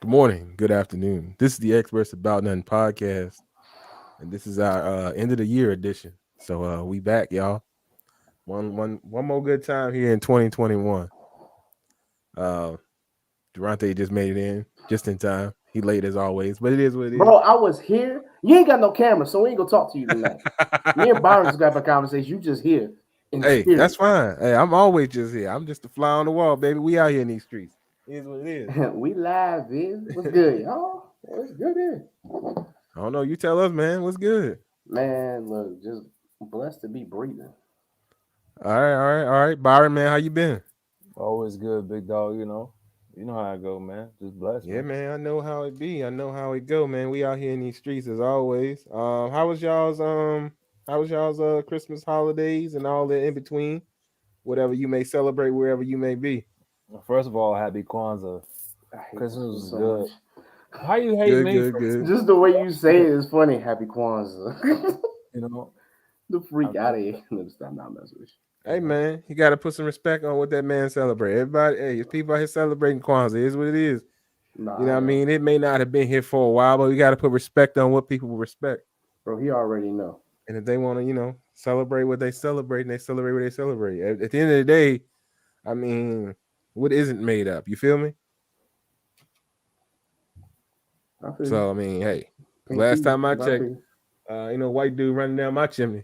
Good morning, good afternoon. This is the Experts About Nothing podcast, and this is our end of the year edition. So we back, y'all. One more good time here in 2021. Uh Durante just made it in just in time. He late as always, but it is what it is. Bro, I was here. You ain't got no camera, so we ain't gonna talk to you tonight. Me and Byron just got a conversation. You just here in Hey, that's spirit. fine. Hey, I'm always just here. I'm just a fly on the wall, baby. We out here in these streets. It is what it is. We live, man. What's good, y'all? What's good here? I don't know. You tell us, man. What's good? Man, look, just blessed to be breathing. All right. Byron, man, how you been? Always good, big dog. You know how I go, man. Just blessed, Yeah, man. man, I know how it be. I know how it go, man. We out here in these streets as always. How was y'all's Christmas holidays and all that in between? Whatever you may celebrate wherever you may be. First of all, happy Kwanzaa. I hate Christmas this was so good. much. How you hate Good, me good, for? good. Just the way you say it is funny. Happy Kwanzaa. You know, The freak I'm, out of here. Let me stop not messing with Hey you know. man, you gotta put some respect on what that man celebrate. Everybody, hey, it's people out here celebrating Kwanzaa. It is what it is. you. Nah, You know what I I know. mean? It may not have been here for a while, but we gotta put respect on what people respect. Bro, he already know. And if they want to, celebrate what they celebrate, and they celebrate what they celebrate. At the end of the day, I mean, what isn't made up? You feel me? I feel you. So I mean, hey, Can't see last you, time I but I feel checked, you. white dude running down my chimney.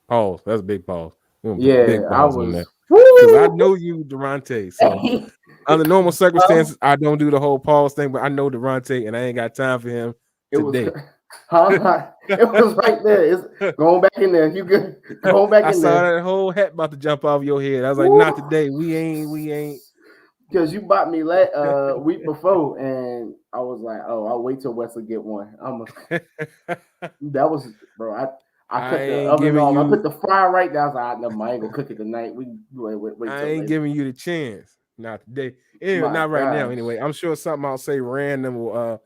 Pause. That's a big pause. Yeah, Big I pause on was. that. Because I Woo! know you, Durante. So under normal Huh? circumstances, I don't do the whole pause thing, but I know Durante, and I ain't got time for him It was, today. huh? It was right there. It's going back in there. You good? Going back I in saw there. that whole hat about to jump off your head. I was like, not Woo! today. We ain't. Because you bought me week before, and I was like, oh, I'll wait till Wesley get one. That was, bro. I I cut the ain't oven giving off. I you put the fryer right there. I was like, never mind. I ain't gonna cook it tonight. We wait I till ain't later. giving you the chance. Not today. Anyway, My not right now. gosh. Anyway, I'm sure something I'll say random will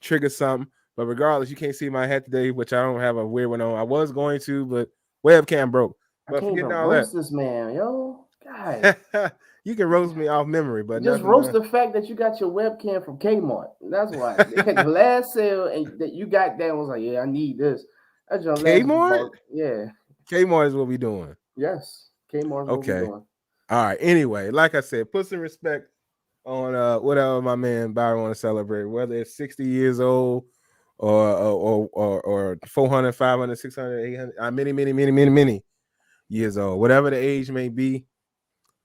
trigger something. But regardless, you can't see my hat today, which I don't have a weird one on. I was going to, but webcam broke. I But can't even forgetting all roast this man, yo. God. that, you can roast me off memory, but Just nothing. roast the fact that you got your webcam from Kmart. That's why. They had the last sale and that you got that was like, yeah, I need this. That's your last Kmart. bought. Yeah. Kmart is what we doing. Yes. Kmart's what we Okay. doing. All right. Anyway, like I said, put some respect on whatever my man Byron want to celebrate, whether it's 60 years old or 400, 500, 600, 800, many years old, whatever the age may be,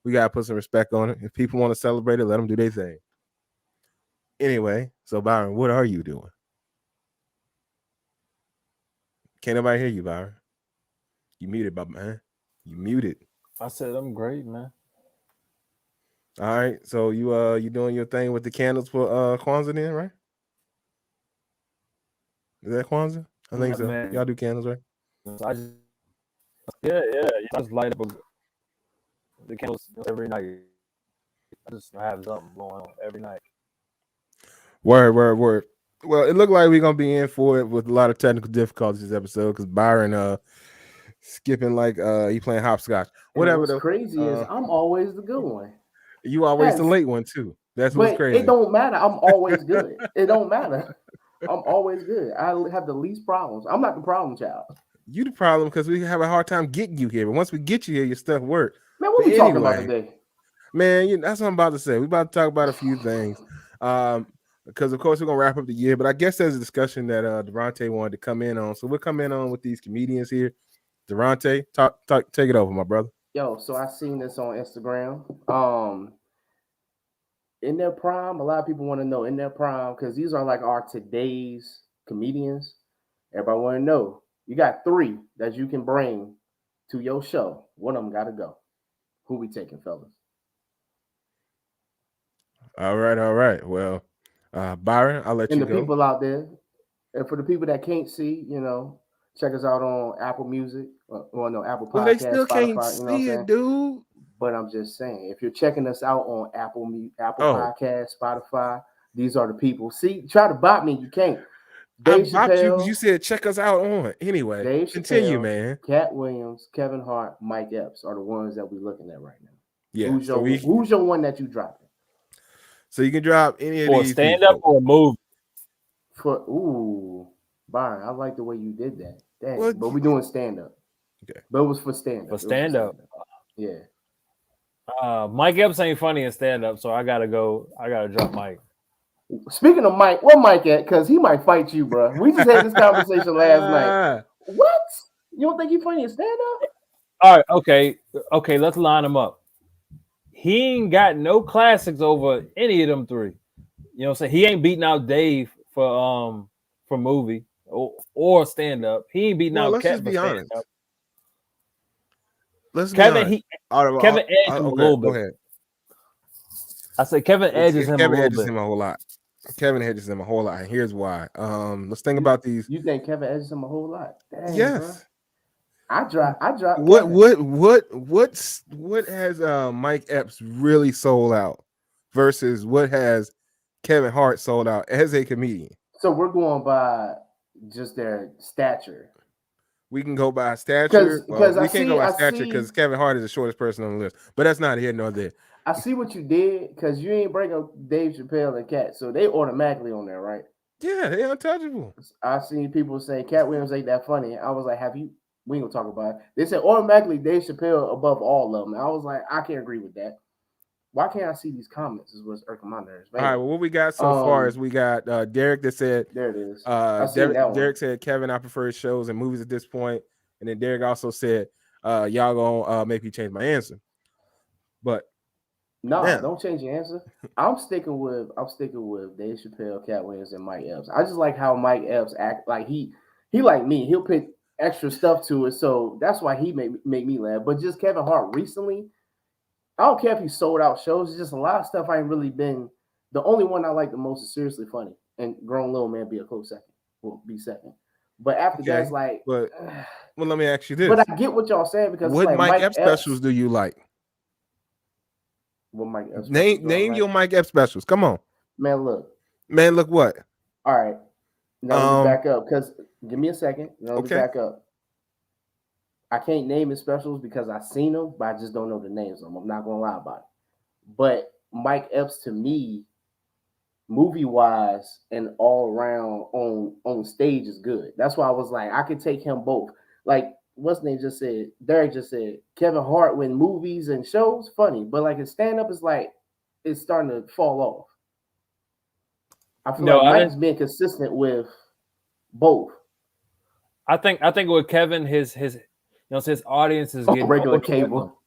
we gotta put some respect on it. If people want to celebrate it, let them do their thing. Anyway, so Byron, what are you doing? Can't nobody hear you, Byron. You muted, man. You muted. I said I'm great, man. All right, so you doing your thing with the candles for Kwanzaa then, right? Is that Kwanzaa? I think Yeah, so. man. Y'all do candles, right? I just yeah. I just light up the candles every night. I just have something going on every night. Word. Well, it looked like we're gonna be in for it with a lot of technical difficulties this episode because Byron skipping like he playing hopscotch. And Whatever what's though. crazy is I'm always the good one. You always the Hence, late one too. That's what's but it crazy. don't matter. I'm always good. It don't matter. I'm always good. I have the least problems. I'm not the problem child. You the problem because we have a hard time getting you here. But once we get you here, your stuff work. Man, what But we talking about anyway, today? man, that's what I'm about to say. We're about to talk about a few things. Because of course we're gonna wrap up the year, but I guess there's a discussion that Durante wanted to come in on. So we'll come in on with these comedians here. Durante, take it over, my brother. Yo, so I seen this on Instagram. In their prime, a lot of people want to know in their prime because these are like our today's comedians. Everybody want to know. You got three that you can bring to your show. One of them got to go. Who we taking, fellas? All right. Well, Byron, I'll let And you the go. people out there, and for the people that can't see, check us out on Apple Music, or no, Apple Well, they Podcast, still can't Spotify. You know what I'm see it, saying? dude. But I'm just saying, if you're checking us out on Apple Oh, Podcast, Spotify, these are the people. See, try to bot me, you can't. I Dave bopped you because you Chappelle, said check us out on. Anyway, Dave continue, Chappelle, man. Katt Williams, Kevin Hart, Mike Epps are the ones that we're looking at right now. Yeah. Who's So your we Who's your one that you dropping? So you can drop any of For these stand up people. or a movie. Byron, I like the way you did that. Dang, What? but we doing stand up. Okay. But it was for stand For up. stand up. Yeah. Mike Epps ain't funny in stand up, so I gotta drop Mike. Speaking of Mike, where Mike at? Because he might fight you, bro. We just had this conversation last night. What? You don't think he funny in stand up? All right, okay, let's line him up. He ain't got no classics over any of them three. You know what I'm saying? He ain't beating out Dave for movie or stand up. He ain't beating Well, out let's Cat just for be stand honest. up. Let's be Kevin, honest. Kevin edges him a little bit. Go ahead. I said Kevin edges him a little bit. Him a whole lot. Kevin edges him a whole lot. And here's why. Let's think about these. You think Kevin edges him a whole lot? Dang, yes. Bro. I drop. What has Mike Epps really sold out versus what has Kevin Hart sold out as a comedian? So we're going by just their stature. We can go by stature. Because we can't go by stature because Kevin Hart is the shortest person on the list. But that's not here nor there. I see what you did because you ain't bring up Dave Chappelle and Katt, so they automatically on there, right? Yeah, they untouchable. I seen people say Katt Williams ain't that funny. I was like, we ain't gonna talk about it. They said automatically Dave Chappelle above all of them. I was like, I can't agree with that. Why can't I see these comments? Is what's irking my nerves. All right, well, what we got so far is we got Derek that said, there it is. Derek said, Kevin, I prefer shows and movies at this point. And then Derek also said, y'all gonna make me change my answer. But no, don't change your answer. I'm sticking with Dave Chappelle, Katt Williams, and Mike Epps. I just like how Mike Epps act like he like me. He'll pick extra stuff to it, so that's why he make me laugh. But just Kevin Hart recently, I don't care if he sold out shows. It's just a lot of stuff I ain't really been. The only one I like the most is Seriously Funny, and Grown Little Man be a close second. Will be second. But after that, it's like. But well, let me ask you this. But I get what y'all saying because what like Mike Epps specials do you like? What Mike Epps name your Mike Epps specials. Come on, man. Look what? All right, now let me back up because give me a second. Let me back up. I can't name his specials because I've seen them, but I just don't know the names of them. I'm not gonna lie about it. But Mike Epps to me, movie wise and all around on stage is good. That's why I was like, I could take him both. Like what's his name just said, Derek just said, Kevin Hart when movies and shows funny, but like his stand up is like it's starting to fall off. I feel like Mike's been consistent with both. I think with Kevin, his his audience is getting regular cable.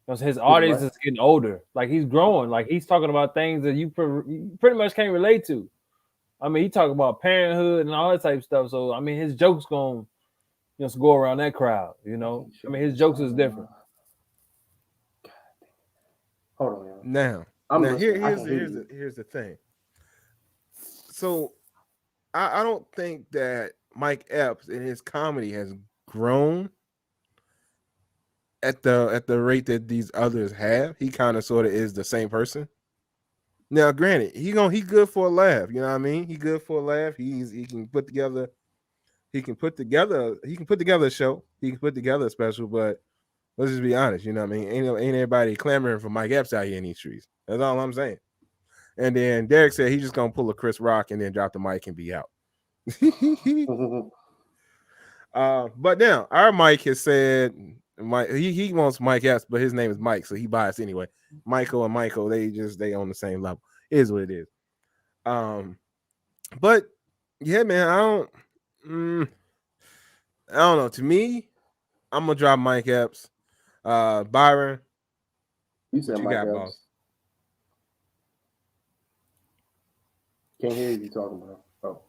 His audience is getting older. Like he's growing. Like he's talking about things that you pretty much can't relate to. I mean, he talking about parenthood and all that type of stuff. So I mean, his jokes going to go around that crowd. You know, I mean, his jokes is different. Hold on, y'all. Now here's the thing. So I don't think that Mike Epps in his comedy has grown at the rate that these others have. He kind of sort of is the same person. Now, granted, he good for a laugh. You know what I mean? He good for a laugh. He can put together a show. He can put together a special. But let's just be honest. You know what I mean? Ain't everybody clamoring for Mike Epps out here in these streets. That's all I'm saying. And then Derek said he's just gonna pull a Chris Rock and then drop the mic and be out. But now our Mike has said he wants Mike Epps, but his name is Mike, so he biased anyway. Michael, they on the same level. It is what it is. But yeah, man, I don't know. To me, I'm gonna drop Mike Epps. Byron, you said Mike Epps. Boss? Can't hear you talking about. Oh.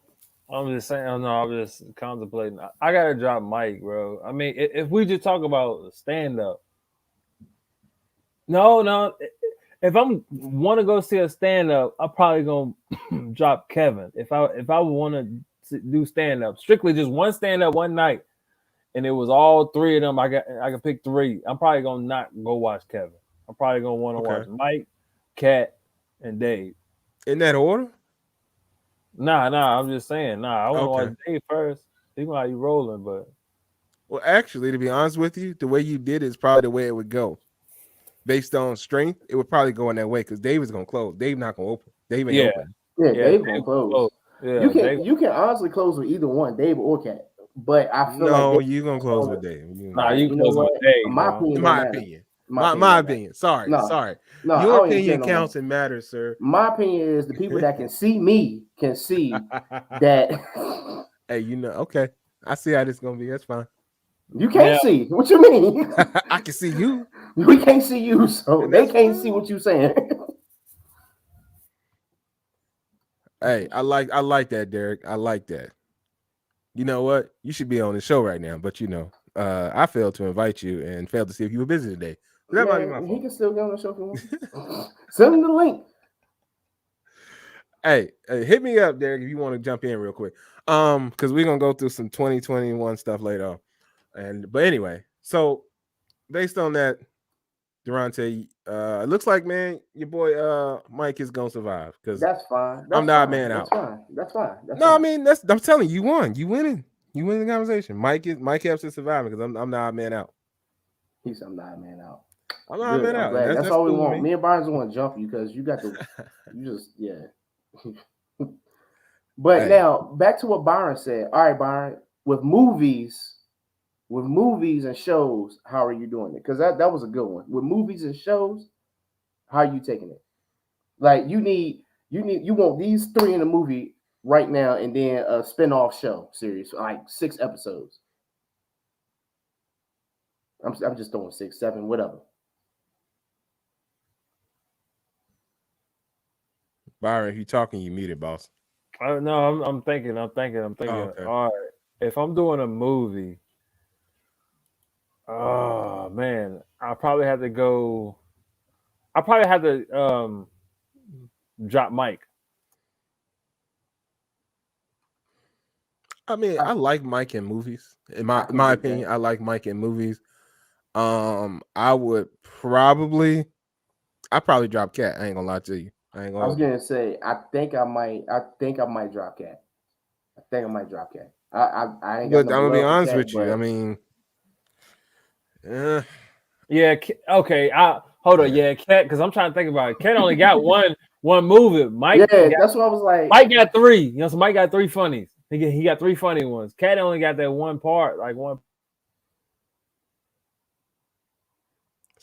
I'm just saying. I'm just contemplating. I gotta drop Mike, bro. I mean, if we just talk about stand up, no. If I'm want to go see a stand up, I'm probably gonna drop Kevin. If I want to do stand up, strictly just one stand up one night, and it was all three of them, I can pick three. I'm probably gonna not go watch Kevin. I'm probably gonna want to watch Mike, Katt, and Dave. In that order? Nah. I'm just saying. I want to watch Dave first. See how you rolling, but well, actually, to be honest with you, the way you did is probably the way it would go. based on strength, it would probably go in that way because Dave is gonna close. Dave not gonna open. Dave ain't Yeah. open. Yeah, Yeah, Dave gonna close. Yeah, You can honestly close with either one, Dave or Cat. But I feel like No, Dave, you gonna close with Dave. Nah, you know close what? with Dave, My bro. opinion In don't my matter. opinion. My My opinion. opinion. Sorry, No. sorry. No, I Your don't even care opinion no counts more. and matters, sir. My opinion is the people that can see me can see that. Hey, okay. I see how this is gonna be. That's fine. You can't Yeah. see. What you mean? I can see you. We can't see you, so And they that's can't fine. see what you saying. Hey, I like that, Derek. I like that. You know what? You should be on the show right now, but I failed to invite you and failed to see if you were busy today. That might be my Man, he fault. can still get on the show if he wants. Send him the link. Hey, hit me up, Derek, if you want to jump in real quick. Because we're gonna go through some 2021 stuff later on. But anyway, so based on that, Durante, it looks like, man, your boy Mike is gonna survive because That's fine. I'm not man That's out. fine. That's fine. That's No, I fine. mean I'm telling you, you won. You winning. You win the conversation. Mike Epps is surviving because I'm not man out. He said, I'm not man out. I'm not man I'm out. glad. And That's all we cool with want. Me and Byron want to jump you because you got the, But Hey. now back to what Byron said. All right, Byron, with movies and shows, how are you doing it? Because that was a good one. With movies and shows, how are you taking it? Like you want these 3 in a movie right now, and then a spin-off show series, like 6 episodes. I'm just throwing 6, 7, whatever. Byron, if you talking, you muted, boss. No, I'm thinking. Oh, okay. All right. If I'm doing a movie, oh man, I probably have to drop Mike. I mean, I like Mike in movies. In my opinion, I like Mike in movies. I probably drop Katt. I ain't gonna lie to you. I was gonna say, I think I might drop Katt. I think I might drop Katt. I ain't got But no I'm gonna be love for honest Katt, with you. but I mean, Yeah. Okay. Hold on. Yeah, Katt. Because I'm trying to think about it. Katt only got one movie. Mike. that's what I was like. Mike got 3. You know, so Mike got 3 funnies. He got 3 funny ones. Katt only got that one part, like one.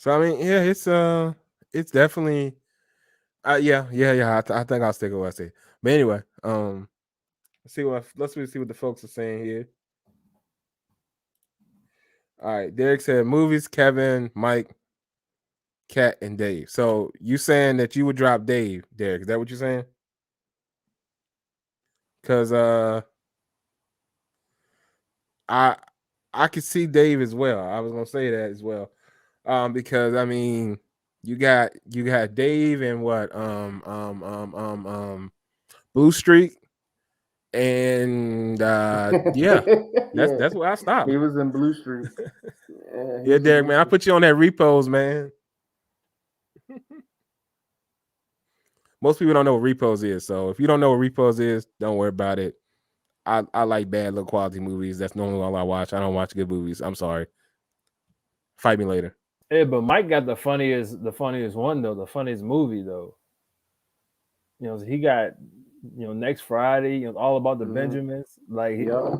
so I mean, yeah, it's definitely, yeah. I think I'll stick with what I say. But anyway, let's see what the folks are saying here. All right, Derek said movies, Kevin, Mike, Katt, and Dave. So you saying that you would drop Dave, Derek? Is that what you're saying? Because I could see Dave as well. I was gonna say that as well. Because I mean, you got Dave and what Blue Streak, and that's where I stopped. He was in Blue Street. Yeah, Derek, man, I put you on that repos, man. Most people don't know what repos is, so if you don't know what repos is, don't worry about it. I like bad low quality movies. That's normally all I watch. I don't watch good movies. I'm sorry. Fight me later. Yeah, but Mike got the funniest one though, the funniest movie though. You know, he got next Friday, all about the Benjamins. Like, I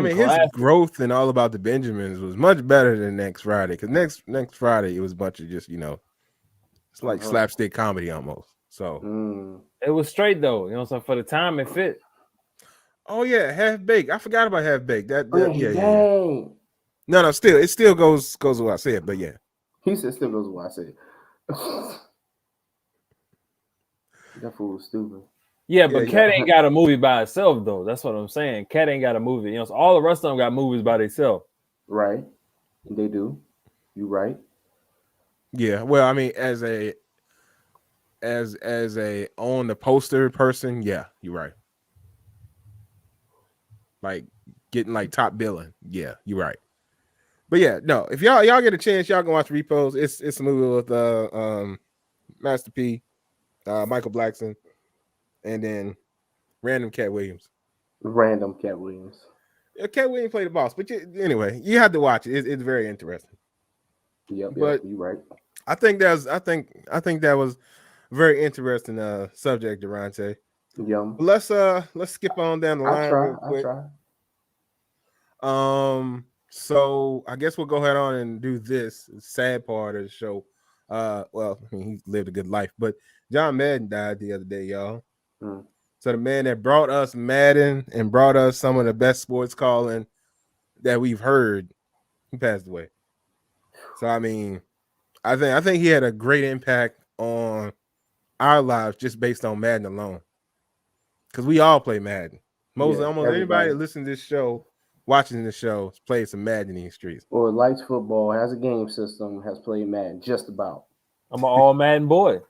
mean, his growth and All About the Benjamins was much better than Next Friday. Because next Friday it was a bunch of just it's like slapstick comedy almost. So it was straight though. So for the time it fit. Oh yeah, Half Baked. I forgot about Half Baked. Yeah. No, it still goes with what I said, but yeah. He said still goes with what I said. That fool was stupid. Yeah, but Katt ain't got a movie by itself though. That's what I'm saying. Katt ain't got a movie. So all the rest of them got movies by themselves. Right. They do. You right. Yeah. Well, I mean, as a on the poster person, yeah, you're right. Like getting like top billing. Yeah, you're right. But yeah, no, if y'all get a chance, y'all can watch Repos. It's a movie with Master P, Michael Blackson, and then random Katt Williams. Yeah, Katt Williams played the boss, but anyway, you have to watch it. It's very interesting. But you right. I think that was a very interesting subject, Durante. Yum. Let's skip on down the line real I quick. try. So I guess we'll go ahead on and do this sad part of the show. Well, I mean, he lived a good life, but John Madden died the other day, y'all. So the man that brought us Madden and brought us some of the best sports calling that we've heard, he passed away. So I mean, I think he had a great impact on our lives just based on Madden alone. Because we all play Madden. Almost anybody that listens to this show, watching this show, has played some Madden in these streets. Or likes football, has a game system, has played Madden, just about. I'm an all Madden boy.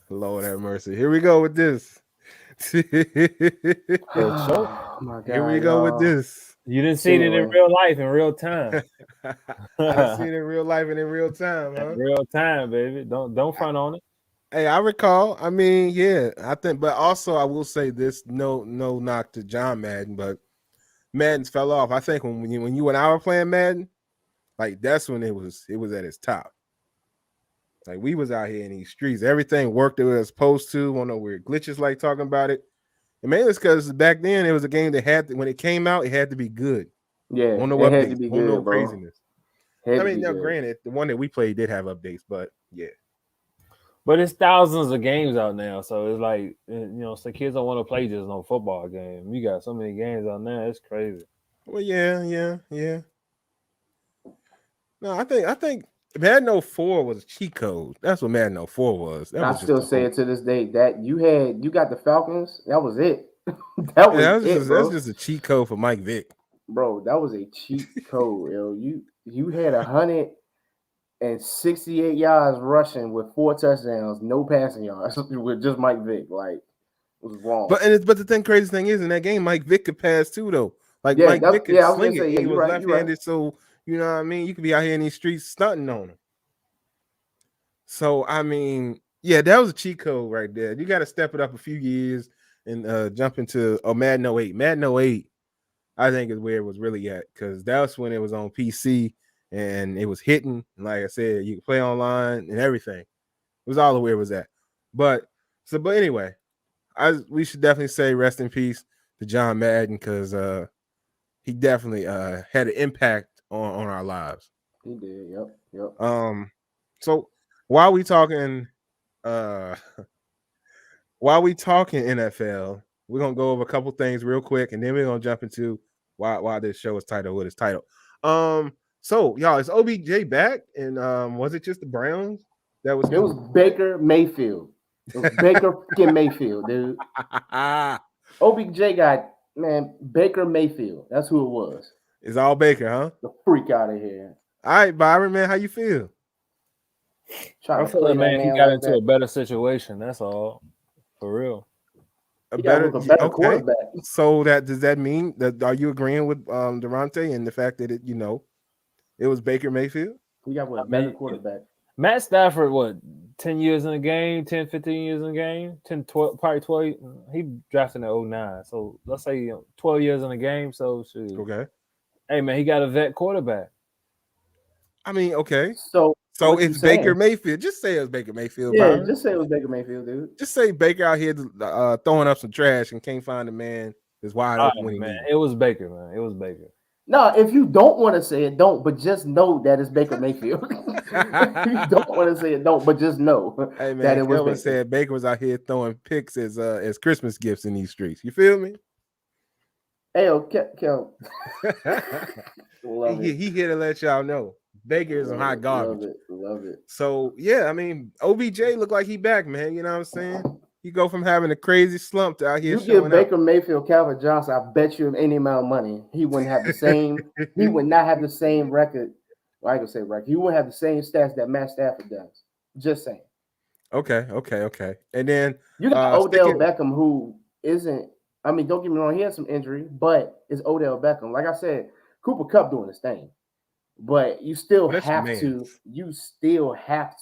Lord have mercy. Here we go with this. Oh my God, Here we go with this. You didn't see it in real life, in real time. I see it in real life and in real time, huh? In real time, baby. Don't front on it. Hey, I recall. I mean, yeah, I think, but also I will say this: no knock to John Madden, but Madden's fell off. I think when you and I were playing Madden, like that's when it was at its top. Like we was out here in these streets, everything worked the way it was supposed to. Want no weird glitches like talking about it. And mainly it's because back then it was a game that had to, when it came out, it had to be good. Yeah, no it updates, had to be good, no bro. craziness. I mean, now granted, the one that we played did have updates, but yeah. But it's thousands of games out now, so it's like so kids don't want to play just no football game. You got so many games out now, it's crazy. Well, yeah. No, I think Madden 04 was a cheat code. That's what Madden 04 was. I still say it to this day that you got the Falcons. That was it. That was just a cheat code for Mike Vick. Bro, that was a cheat code, yo. You had 168 yards rushing with 4 touchdowns, no passing yards with just Mike Vick. Like, it was wrong. But the crazy thing is in that game, Mike Vick could pass too, though. Like Mike Vick could sling it. He was left-handed, so you know what I mean. You could be out here in these streets stunting on him. So I mean, yeah, that was a cheat code right there. You got to step it up a few years and jump into Madden 08. Madden 08, I think, is where it was really at because that's when it was on PC and it was hitting. And like I said, you could play online and everything. It was all the way it was at. But anyway, we should definitely say rest in peace to John Madden because he definitely had an impact on our lives. He did. Yep. So while we talking NFL, we're gonna go over a couple things real quick, and then we're gonna jump into why this show is titled what it's titled. So y'all, is OBJ back? And was it just the Browns? It was Baker Mayfield. It was Baker fucking Mayfield, dude. OBJ got Baker Mayfield. That's who it was. It's all Baker, huh? The freak out of here. All right, Byron, man, how you feel? I feel like, man, he got into a better situation. That's all, for real. A better quarterback. So does that mean that are you agreeing with Durante and the fact that it was Baker Mayfield? He got a better quarterback. Matt Stafford, 10 years in the game, 10, 15 years in the game, 10, 12, probably 12. He drafted in 09. So let's say 12 years in the game. So shoot. Okay. Hey, man, he got a vet quarterback. I mean, okay. So it's Baker Mayfield. Just say it was Baker Mayfield. Yeah, Byron. Just say it was Baker Mayfield, dude. Just say Baker out here throwing up some trash and can't find a man that's wide open when he needs. It was Baker, man. It was Baker. No, if you don't want to say it, don't. But just know that it's Baker Mayfield. If you don't want to say it, don't. But just know hey, man, that it was Baker. Said Baker was out here throwing picks as Christmas gifts in these streets. You feel me? Hey, Kel. He here to let y'all know. Baker is some hot garbage. Love it. So yeah, I mean, OBJ look like he back, man. You know what I'm saying? You go from having a crazy slump to out here. You give Baker Mayfield, Calvin Johnson, I bet you any amount of money, he wouldn't have the same. He would not have the same record. Well, I can say record. He wouldn't have the same stats that Matt Stafford does. Just saying. Okay. And then you got Odell Beckham, who isn't. I mean, don't get me wrong, he has some injury, but it's Odell Beckham. Like I said, Cooper Kupp doing his thing. But you still have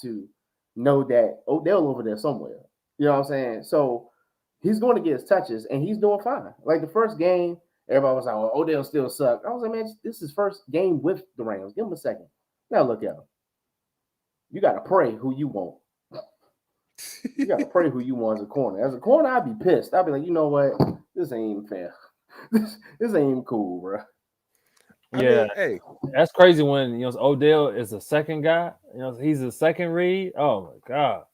to know that Odell over there somewhere. You know what I'm saying? So he's going to get his touches, and he's doing fine. Like the first game, everybody was like, "Well, Odell still sucked." I was like, "Man, this is his first game with the Rams. Give him a second." Now look at him. you gotta pray who you want. You gotta pray who you want as a corner. As a corner, I'd be pissed. I'd be like, you know what? This ain't fair. This ain't cool, bro. Yeah, hey, that's crazy when Odell is the second guy. He's the second read. Oh my god,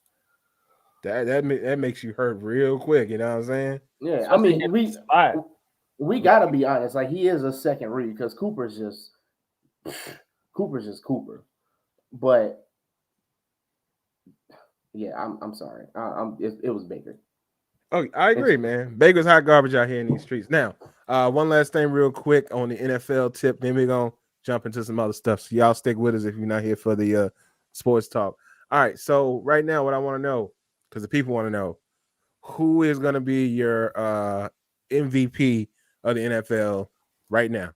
that makes you hurt real quick. You know what I'm saying? Yeah, Especially I mean, in the spot. we gotta be honest. Like he is a second read because Cooper's just Cooper. But yeah, I'm sorry. It was Baker. Oh, I agree, man. Baker's hot garbage out here in these streets. Now, one last thing real quick on the NFL tip, then we're going to jump into some other stuff. So y'all stick with us if you're not here for the sports talk. All right, so right now what I want to know, because the people want to know, who is going to be your MVP of the NFL right now?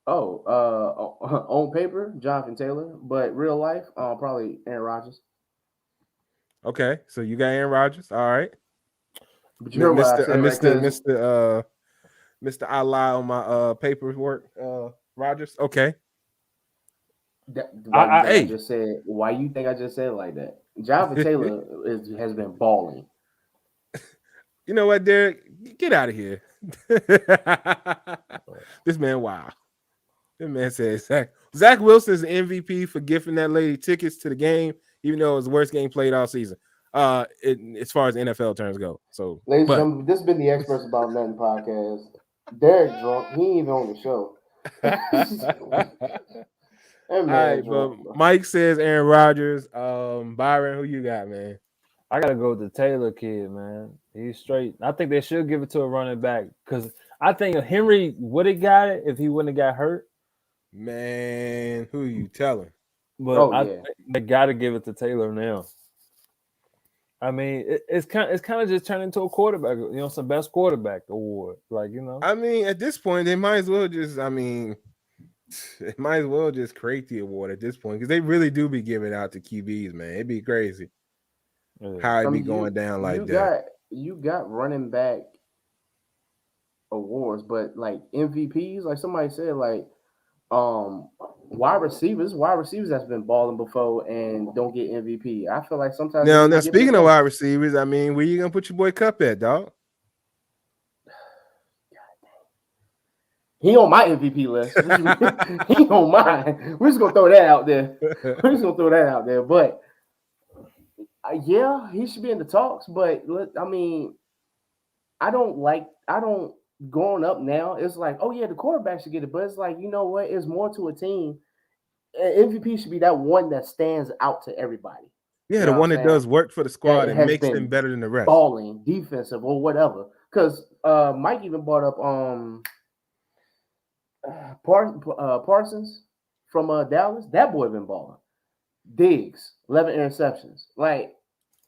On paper, Jonathan Taylor, but real life, probably Aaron Rodgers. Okay, so you got Aaron Rodgers. All right. But you heard what I said, Mr. I lie on my paperwork, Rodgers. Okay. I just said. Why you think I just said it like that? Jonathan Taylor has been balling. You know what, Derek? Get out of here. This man, wow. This man said Zach Wilson's the MVP for gifting that lady tickets to the game, even though it was the worst game played all season. As far as NFL terms go. So, ladies and gentlemen, this has been the Experts About Nothing podcast. Derek drunk. He ain't even on the show. All right, but Mike says Aaron Rodgers. Byron, who you got, man? I gotta go with the Taylor kid, man. He's straight. I think they should give it to a running back because I think Henry would have got it if he wouldn't have got hurt. Man, who are you telling? But they gotta give it to Taylor now. I mean, it's kind of just turned into a quarterback, some best quarterback award. I mean, at this point, they might as well just, create the award at this point because they really do be giving out to QBs, man. It'd be crazy how it be going down like that. You got running back awards, but like MVPs, like somebody said, like wide receivers that's been balling before and don't get MVP. I feel like sometimes now speaking of wide receivers, I mean, where you gonna put your boy Cup at, dog? He on my MVP list. He on mine. We're just gonna throw that out there. But yeah, he should be in the talks. But I mean, I don't. Growing up now, it's like, oh yeah, the quarterback should get it, but it's like, you know what? It's more to a team. MVP should be that one that stands out to everybody. Yeah, the one that does work for the squad and makes them better than the rest. Balling, defensive, or whatever. Because Mike even brought up Parsons from Dallas. That boy been balling. Diggs, 11 interceptions. Like,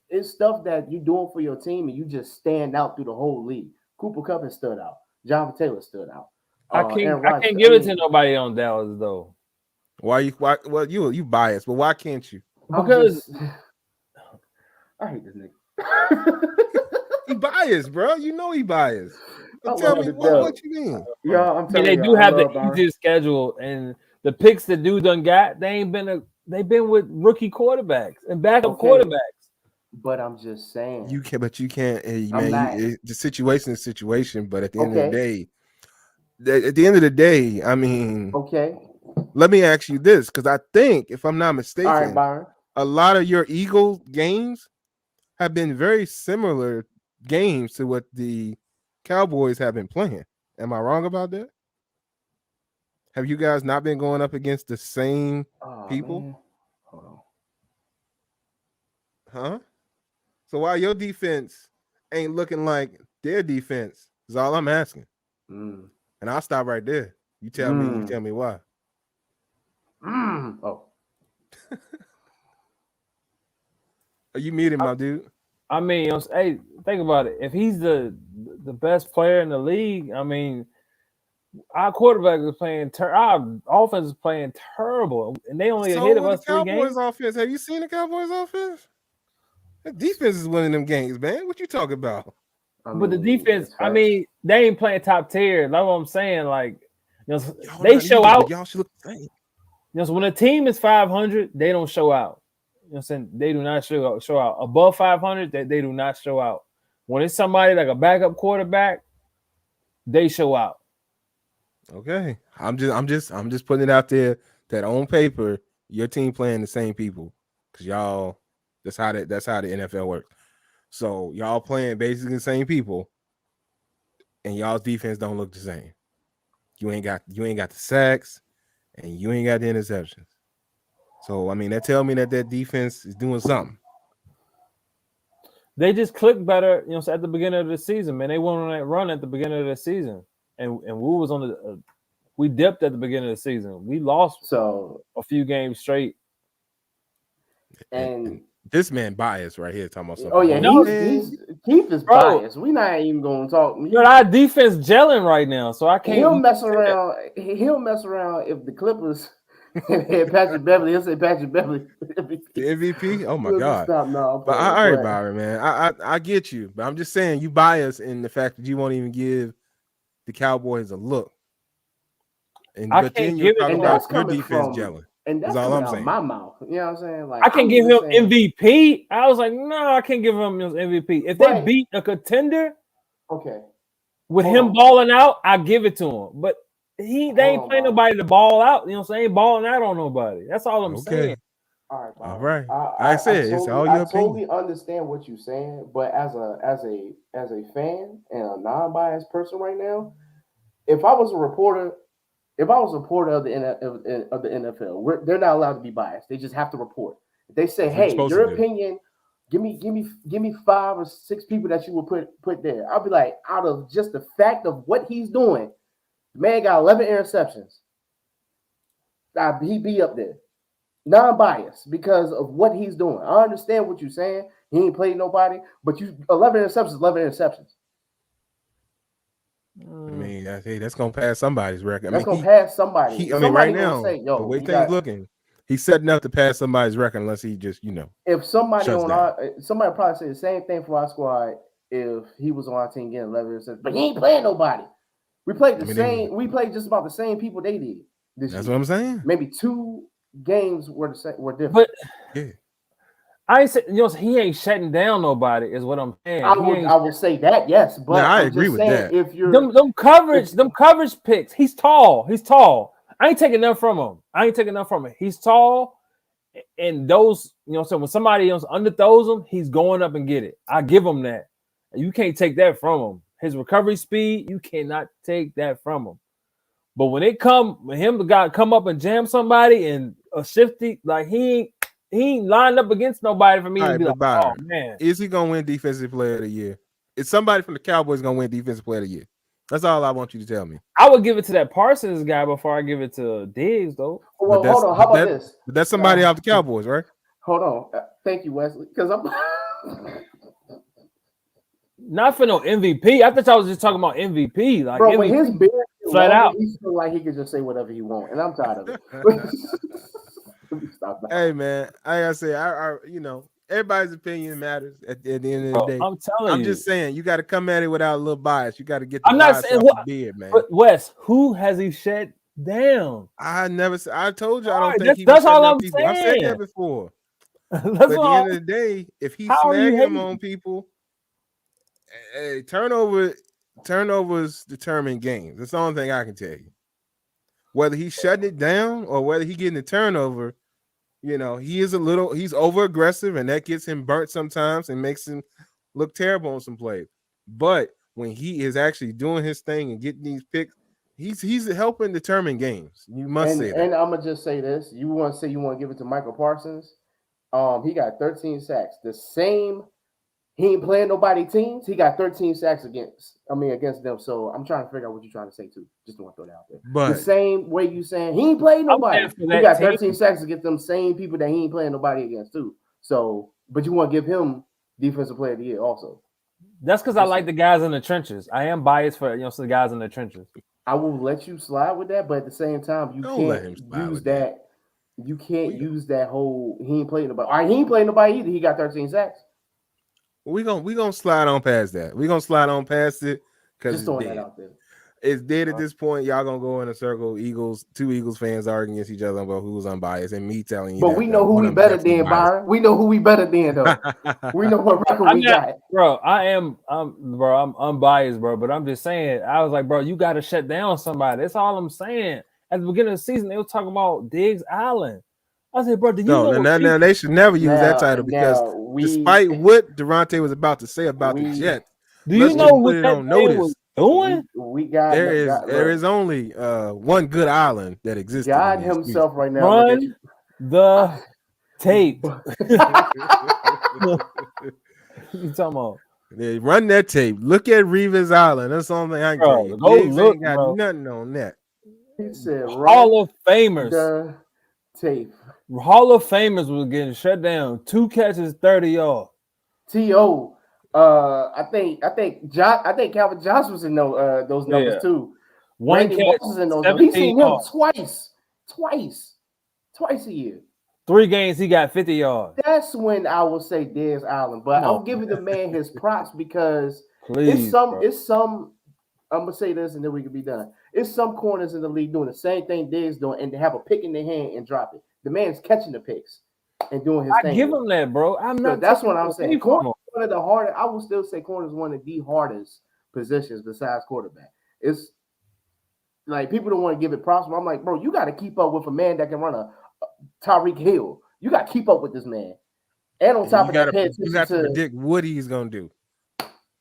it's stuff that you're doing for your team and you just stand out through the whole league. Cooper Kupp has stood out. Jonathan Taylor stood out. I can't give it to nobody on Dallas though. Why you biased, but why can't you? Because I hate this nigga. He biased, bro. You know he biased. Tell me what you mean. Yeah, I'm telling you. They do have the easiest schedule, and the picks the dude done got. They've been with rookie quarterbacks and backup quarterbacks. But I'm just saying. You can't, man. The situation is situation. But at the end of the day, I mean. Okay. Let me ask you this, because I think, if I'm not mistaken, all right, Byron, a lot of your Eagles games have been very similar games to what the Cowboys have been playing. Am I wrong about that? Have you guys not been going up against the same people? Man. Hold on. Huh? So why your defense ain't looking like their defense is all I'm asking. And I'll stop right there. You tell me why. Oh. Are you muted, my dude? I mean, hey, think about it. If he's the best player in the league, I mean, our quarterback is playing our offense is playing terrible, and they only ahead of us 3 games. Cowboys offense. Have you seen the Cowboys offense? The defense is winning them games, man. What you talking about? But the defense, I mean, they ain't playing top tier. That's what I'm saying. Like, they show out. Y'all should look the same. So when a team is 500, they don't show out. You know what I'm saying? They do not show out. Above 500, they do not show out. When it's somebody like a backup quarterback, they show out. Okay. I'm just putting it out there that on paper, your team playing the same people. Because y'all, that's how the NFL works. So y'all playing basically the same people, and y'all's defense don't look the same. You ain't got the sacks, and you ain't got the interceptions. So I mean, that tell me that defense is doing something. They just clicked better, you know, at the beginning of the season, man. They went on that run at the beginning of the season, and we was on the we dipped at the beginning of the season. We lost a few games straight. And this man biased right here talking about something. Oh yeah, Keith is biased. We not even gonna talk. Our defense gelling right now, so I can't. He'll mess around if the Clippers had Patrick Beverly. He'll say Patrick Beverly the MVP. Oh my God! Stop now. But all right, Byron, man, I get you, but I'm just saying you biased in the fact that you won't even give the Cowboys a look. And I can't give it. And that's your defense gelling. And that's all I'm saying. My mouth. You know what I'm saying? Like I can give him MVP. I was like, no, I can't give him MVP. If they beat a contender, okay, with him balling out, I give it to him. But they ain't playing nobody to ball out. You know what I'm saying? Balling out on nobody. That's all I'm saying. All right, Bob. All right. I said it's all your opinion. I totally understand what you're saying, but as a fan and a non-biased person right now, if I was a reporter of the NFL, they're not allowed to be biased. They just have to report. If they say, "Hey, your opinion, give me 5 or 6 people that you would put there," I'll be like, out of just the fact of what he's doing, the man got 11 interceptions. He'd be up there, non-biased because of what he's doing. I understand what you're saying. He ain't played nobody, but 11 interceptions. I mean, that's gonna pass somebody's record. That's gonna pass somebody. Right now, the way things looking, he's setting up to pass somebody's record unless he just, If somebody somebody probably say the same thing for our squad if he was on our team getting 11 interceptions, but he ain't playing nobody. We played We played just about the same people they did. That's what I'm saying. Maybe 2 games were different. But yeah. I ain't say, he ain't shutting down nobody, is what I'm saying. I will say that, yes, but I agree with that. If you're them coverage picks, he's tall. I ain't taking nothing from him. He's tall, and those, so when somebody else underthrows him, he's going up and get it. I give him that. You can't take that from him. His recovery speed, you cannot take that from him. But when the guy come up and jam somebody and a shifty, like he ain't lined up against nobody for me to be like, Byron, oh man, is he gonna win Defensive Player of the Year? Is somebody from the Cowboys gonna win Defensive Player of the Year? That's all I want you to tell me. I would give it to that Parsons guy before I give it to Diggs, though. Well, hold on. How about this? But that's somebody off the Cowboys, right? Hold on. Thank you, Wesley. Because I'm not for no MVP. I thought I was just talking about MVP. Like, bro, MVP, when his beard flat out, he feel like he can just say whatever he wants, and I'm tired of it. Hey man, like I say, I everybody's opinion matters at the end of the day. I'm just saying, you got to come at it without a little bias. You got to get the bias off the beard, man. But Wes, who has he shut down? I told you I don't think that's all I'm saying. I said that before. But at the end of the day, if he's snagging them on people, turnovers determine games. That's the only thing I can tell you. Whether he's shutting it down or whether he's getting a turnover, he's over aggressive, and that gets him burnt sometimes and makes him look terrible on some plays. But when he is actually doing his thing and getting these picks, he's helping determine games. You must say that. And I'm gonna just say this: you want to give it to Michael Parsons? He got 13 sacks. The same. He ain't playing nobody teams. He got 13 sacks against them. So I'm trying to figure out what you're trying to say too. Just want to throw that out there. But the same way you saying he ain't playing nobody. He got 13 sacks against them same people that he ain't playing nobody against too. So, but you want to give him Defensive Player of the Year also. That's because I like the guys in the trenches. I am biased for the guys in the trenches. I will let you slide with that, but at the same time, you can't use that. You can't use that whole he ain't playing nobody. All right, he ain't playing nobody either. He got 13 sacks. We gonna slide on past that. We gonna slide on past it because just throwing that out there. It's dead at this point. Y'all gonna go in a circle. Two Eagles fans arguing against each other about who's unbiased, and me telling you But that we know who one we of them better definitely than, Byron. We know who we better than, though. We know what record we got. Bro, I'm unbiased, bro. But I'm just saying, I was like, bro, you got to shut down somebody. That's all I'm saying. At the beginning of the season, they were talking about Diggs Island. I said, bro, do you know? Now they should never use that title because despite what Durante was about to say about the Jets, do you know what that man was doing? We got there is only one good island that exists. God himself right now. Run the tape. You talking about? They run that tape. Look at Revis Island. That's something I can tell you. Diggs ain't got nothing on that. He said, Hall of Famers. The tape. Hall of Famers was getting shut down. 2 catches, 30 yards. T.O. I think Calvin Johnson was in those numbers too. One Randy catch, Moss was in those numbers. He's seen him twice a year. 3 games, he got 50 yards. That's when I will say Diggs Island, but I'm giving the man his props because it's some. I'm gonna say this and then we can be done. It's some corners in the league doing the same thing Diggs doing, and they have a pick in their hand and drop it. The man's catching the picks and doing his thing. I give him that, bro. I'm not. That's what I'm saying. Corner one of the hardest. I will still say corner is one of the hardest positions besides quarterback. It's like people don't want to give it props, but I'm like, bro, you got to keep up with a man that can run a Tyreek Hill. You got to keep up with this man. And on top of that, you got to predict what he's gonna do.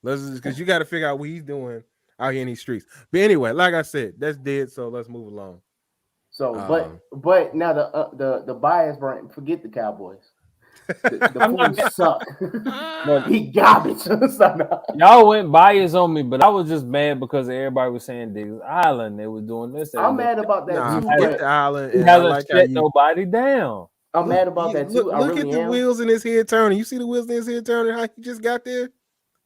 Because you got to figure out what he's doing out here in these streets. But anyway, like I said, that's dead. So let's move along. So, but now the bias, Brian, forget the Cowboys. The fools suck. He garbage. Y'all went bias on me, but I was just mad because everybody was saying Diggs Island. They were doing this. I'm mad about that too. Forget the island. He hasn't shut nobody down. I'm mad about that too. Look at the wheels in his head turning. You see the wheels in his head turning? How he just got there?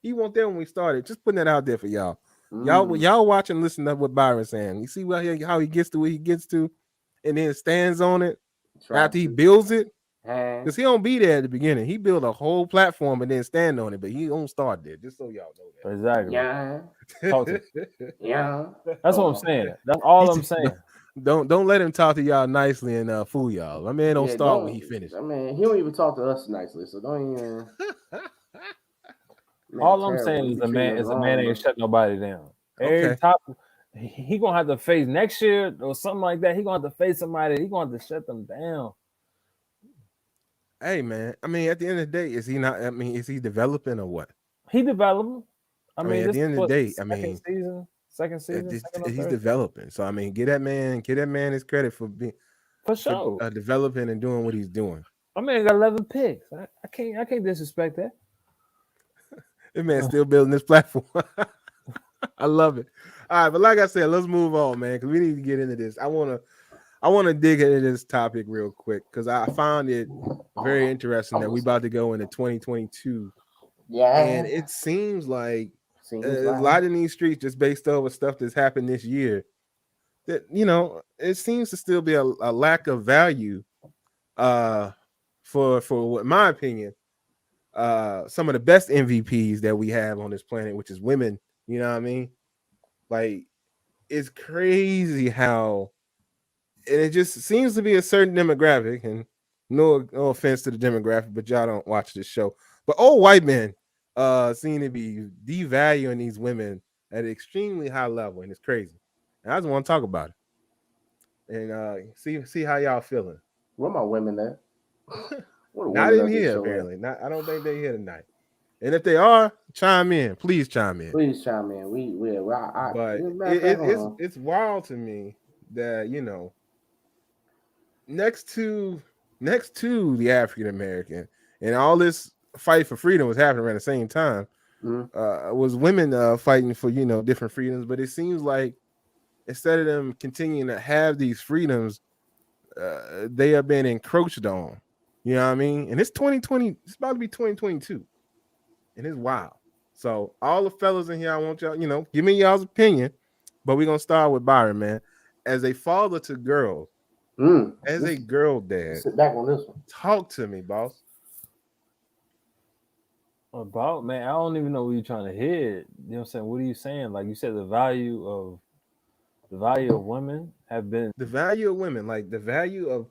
He wasn't there when we started. Just putting that out there for y'all. Y'all watch and listen to what Byron's saying. You see how he gets to where he gets to, and then stands on it after he builds it. Because he don't be there at the beginning. He built a whole platform and then stand on it, but he don't start there. Just so y'all know that. Exactly. Yeah. That's what I'm saying. That's all I'm saying. Don't let him talk to y'all nicely and fool y'all. My man don't start when he finished. I mean, he don't even talk to us nicely, so don't even. Man, all I'm saying is the man ain't shut nobody down. Every top, he gonna have to face next year or something like that. He gonna have to face somebody. He gonna have to shut them down. Hey man, I mean, at the end of the day, is he not? I mean, is he developing or what? He developing. I mean, at the end of the day, second season, he's developing. So I mean, give that man his credit for being developing and doing what he's doing. I mean, got 11 picks. I can't disrespect that. This man's still building this platform. I love it. All right, but like I said, let's move on, man, because we need to get into this. I want to dig into this topic real quick because I found it very interesting that we about to go into 2022. Yeah, and it seems like a lot in these streets, just based over stuff that's happened this year, that it seems to still be a lack of value for what, in my opinion, some of the best MVPs that we have on this planet, which is women. You know what I mean? Like, it's crazy how, and it just seems to be a certain demographic, and no offense to the demographic, but y'all don't watch this show. But old white men seem to be devaluing these women at an extremely high level, and it's crazy. And I just want to talk about it and see how y'all feeling. Where my women at? Not in here, apparently. I don't think they're here tonight. And if they are, chime in. Please chime in. Please chime in. It's wild to me that next to the African American and all this fight for freedom was happening around the same time. Was women fighting for different freedoms, but it seems like instead of them continuing to have these freedoms, they are being encroached on. You know what I mean? And it's 2020. It's about to be 2022, and it's wild. So all the fellas in here, I want y'all, give me y'all's opinion. But we're gonna start with Byron, man. As a father to girls, as a girl dad, sit back on this one. Talk to me, boss. About, man, I don't even know what you're trying to hit. You know what I'm saying? What are you saying? Like you said, the value of The value of women have been The value of women, like the value of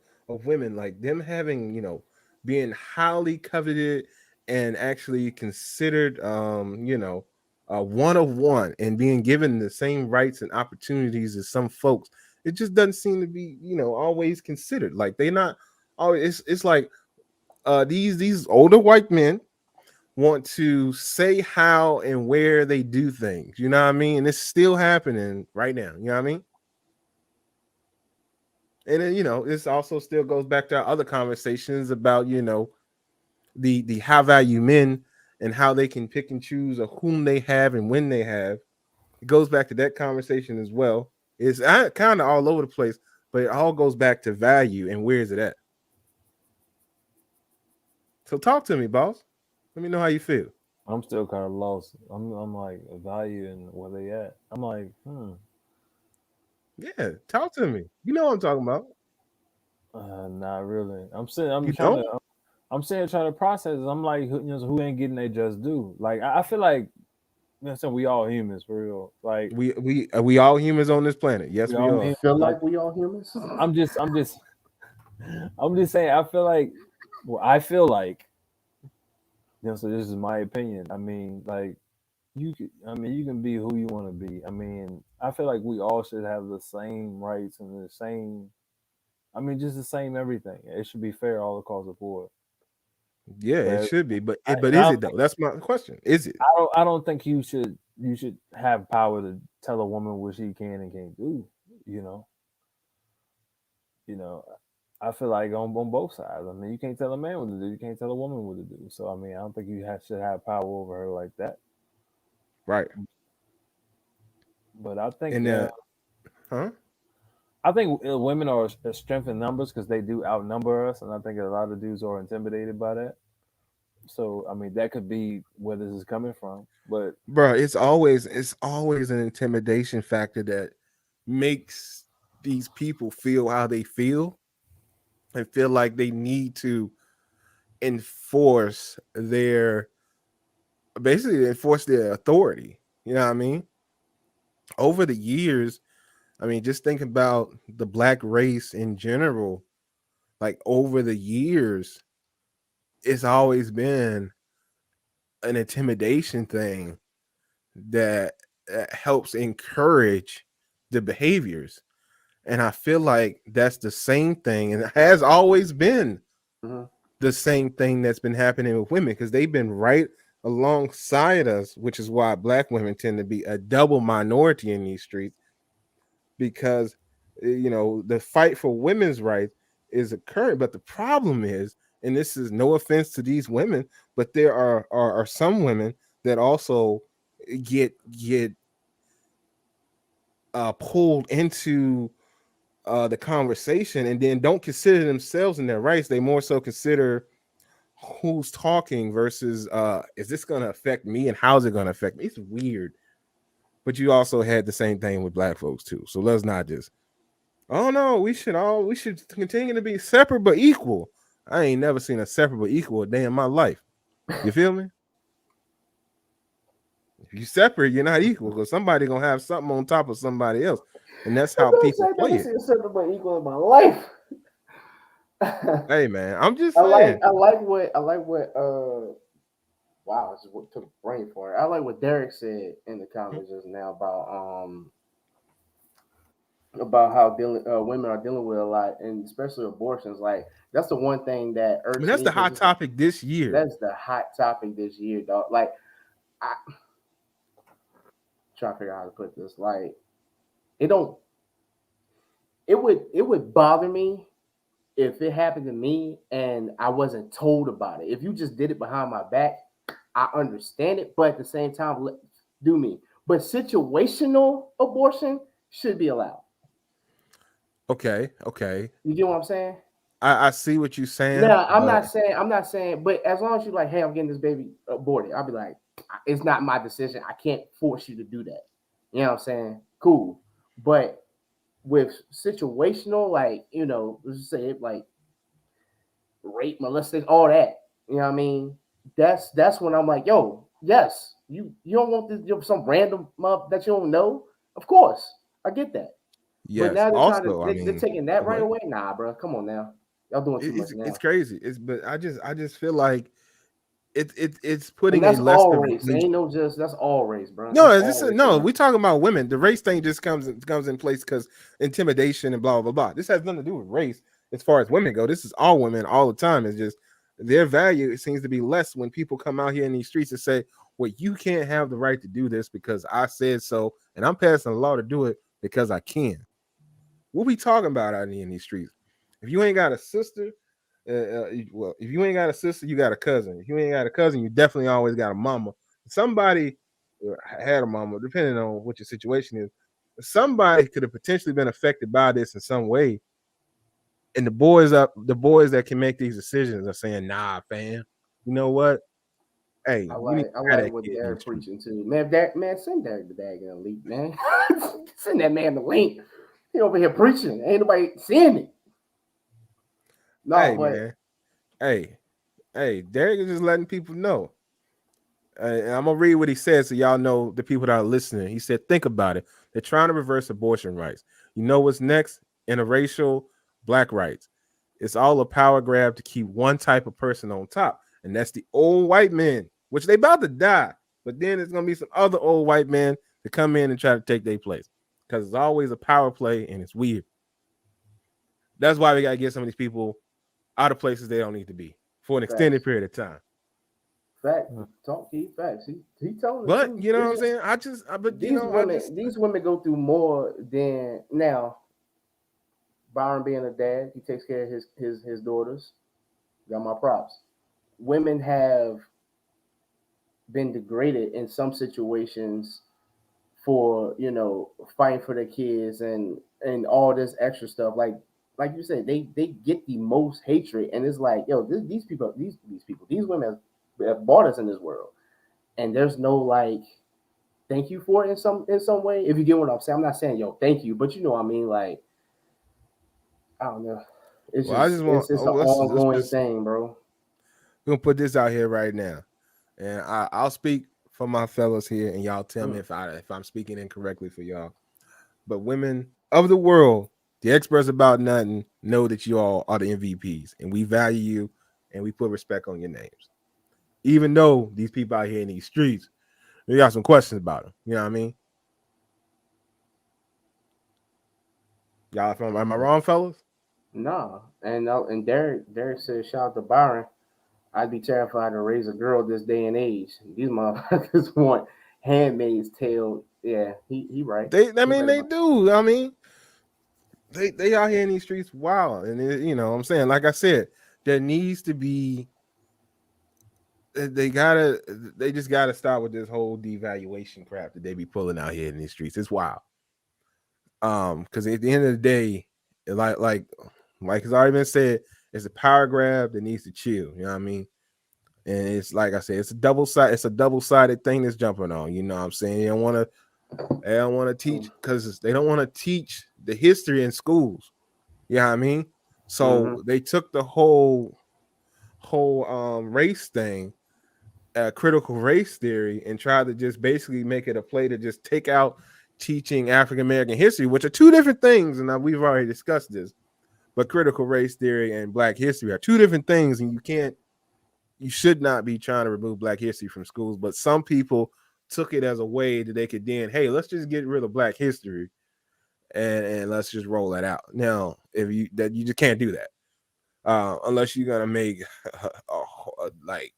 women, like them having, being highly coveted and actually considered, one of one and being given the same rights and opportunities as some folks. It just doesn't seem to be, always considered. Like they're not always. It's like these older white men want to say how and where they do things. You know what I mean? And it's still happening right now. You know what I mean? And then, this also still goes back to our other conversations about, the high value men and how they can pick and choose of whom they have and when they have. It goes back to that conversation as well. It's kind of all over the place, but it all goes back to value and where is it at? So talk to me, boss. Let me know how you feel. I'm still kind of lost. I'm like evaluating where they at. I'm like, Yeah, talk to me. You know what I'm talking about. not really. I'm sitting. I'm You trying don't? to. I'm sitting trying to process. I'm like, who ain't getting their just due? Like, I feel like, saying we all humans for real. Like, We all humans on this planet. Yes, we we all are. You humans. feel Like, like we all humans? I'm just saying. I feel like, well, I feel like, so this is my opinion. I mean, like, you can be who you want to be. I mean, I feel like we all should have the same rights and the same. I mean, just the same everything. It should be fair all across the board. Yeah, it But should be, but I, but and I is don't it though? That's my question. Is it? I don't think you should have power to tell a woman what she can and can't do. You know, you know. I feel like on both sides. I mean, you can't tell a man what to do. You can't tell a woman what to do. So I mean, I don't think should have power over her like that. Right. But I think And huh? women are a strength in numbers because they do outnumber us, and I think a lot of dudes are intimidated by that. So I mean, that could be where this is coming from. But Bro, it's always an intimidation factor that makes these people feel how they feel and feel like they need to enforce their basically enforce their authority. You know what I mean? Over the years, I mean, just think about the black race in general. Like over the years, it's always been an intimidation thing that helps encourage the behaviors. And I feel like that's the same thing and it has always been Mm-hmm. the same thing that's been happening with women because they've been right alongside us, which is why black women tend to be a double minority in these streets because the fight for women's rights is occurring. But the problem is, and this is no offense to these women, but there are some women that also get pulled into the conversation and then don't consider themselves in their rights. They more so consider who's talking versus is this going to affect me and how's it going to affect me. It's weird. But you also had the same thing with black folks too. So let's not just, oh no, we should continue to be separate but equal. I ain't never seen a separate but equal a day in my life. You feel me? If you separate, you're not equal because somebody gonna have something on top of somebody else, and that's how people play it. Never seen a but equal in my life. Hey man, I'm just I saying. like what wow, this is what took a brain for it. I like what Derek said in the comments just now about how women are dealing with a lot, and especially abortions. Like that's the one thing that I mean, irks that's me the hot because topic this year. that's the hot topic this year, dog. Like I try to figure out how to put this. Like it don't. It would bother me if it happened to me and I wasn't told about it. If you just did it behind my back, I understand it, but at the same time, do me. But situational abortion should be allowed. Okay. You get what I'm saying? I see what you're saying, Now, I'm but not saying, but as long as you're like, hey, I'm getting this baby aborted, I'll be like, it's not my decision. I can't force you to do that. You know what I'm saying? Cool. But with situational, like, let's just say it like rape, molestation, all that. You know what I mean? That's when I'm like, yo, yes, you don't want this some random that you don't know. Of course, I get that. But Yes. now they're trying to Also, I they're mean, taking that go right ahead. away. Nah, bro, come on now, y'all doing too much It's now. crazy. But I just feel like it's And putting a that's all lesson. race. Ain't no just that's all race, bro. No, That's it's all just race no. now. We talking about women. The race thing just comes in place because intimidation and blah blah blah. This has nothing to do with race as far as women go. This is all women all the time. It's just their value. It seems to be less when people come out here in these streets and say, "Well, you can't have the right to do this because I said so, and I'm passing a law to do it because I can." What we talking about out here in these streets? If you ain't got a sister, well, if you ain't got a sister, you got a cousin. If you ain't got a cousin, you definitely always got a mama. Somebody had a mama, depending on what your situation is. Somebody could have potentially been affected by this in some way. And the boys that can make these decisions are saying, "Nah, fam, you know what? Hey, you need to I have like that what kid in these Derek streets." preaching too. Man, send Derek the bag in the leak, man. Send that man the link. He over here preaching. Ain't nobody seeing it. No, Hey, but man. Hey, Derek is just letting people know. And I'm gonna read what he said so y'all know the people that are listening. He said, "Think about it. They're trying to reverse abortion rights. You know what's next? Interracial black rights. It's all a power grab to keep one type of person on top, and that's the old white men, which they about to die. But then there's gonna be some other old white men to come in and try to take their place because it's always a power play and it's weird. That's why we gotta get some of these people out of places they don't need to be for an facts. extended period of time." Fact. Talk key facts. He telling the But truth. you know what It's I'm just saying? these women go through more than now. Byron being a dad, he takes care of his daughters. Got my props. Women have been degraded in some situations for fighting for their kids and all this extra stuff. Like you said, they get the most hatred, and it's like, yo, these people, these women have brought us in this world, and there's no like thank you for it in some way. If you get what I'm saying, I'm not saying yo thank you, but you know what I mean. Like I don't know. It's Well, I just just want it's an let's ongoing just thing, bro. we're gonna put this out here right now, and I'll speak for my fellas here, and y'all tell me Mm. if I'm speaking incorrectly for y'all. But women of the world, the experts about nothing, know that you all are the MVPs, and we value you, and we put respect on your names. Even though these people out here in these streets, we got some questions about them. You know what I mean? Y'all, am I wrong, fellas? Nah, and Derek said, shout out to Byron. I'd be terrified to raise a girl this day and age. These motherfuckers want Handmaid's Tale. Yeah, he right. I He mean, right they about do. I mean, they out here in these streets wild, and you know what I'm saying, like I said, there needs to be they just gotta stop with this whole devaluation crap that they be pulling out here in these streets. It's wild. Because at the end of the day, like it's already been said, it's a power grab that needs to chill. You know what I mean? And it's like I said, it's a double-sided thing that's jumping on. You know what I'm saying? They don't want to teach because they don't want to teach the history in schools. You know what I mean? mm-hmm. So they took the whole race thing, critical race theory, and tried to just basically make it a play to just take out teaching African American history, which are two different things. And we've already discussed this, but critical race theory and Black history are two different things, and you should not be trying to remove Black history from schools. But some people took it as a way that they could then, hey, let's just get rid of Black history and let's just roll that out. Now, if you just can't do that unless you're gonna make like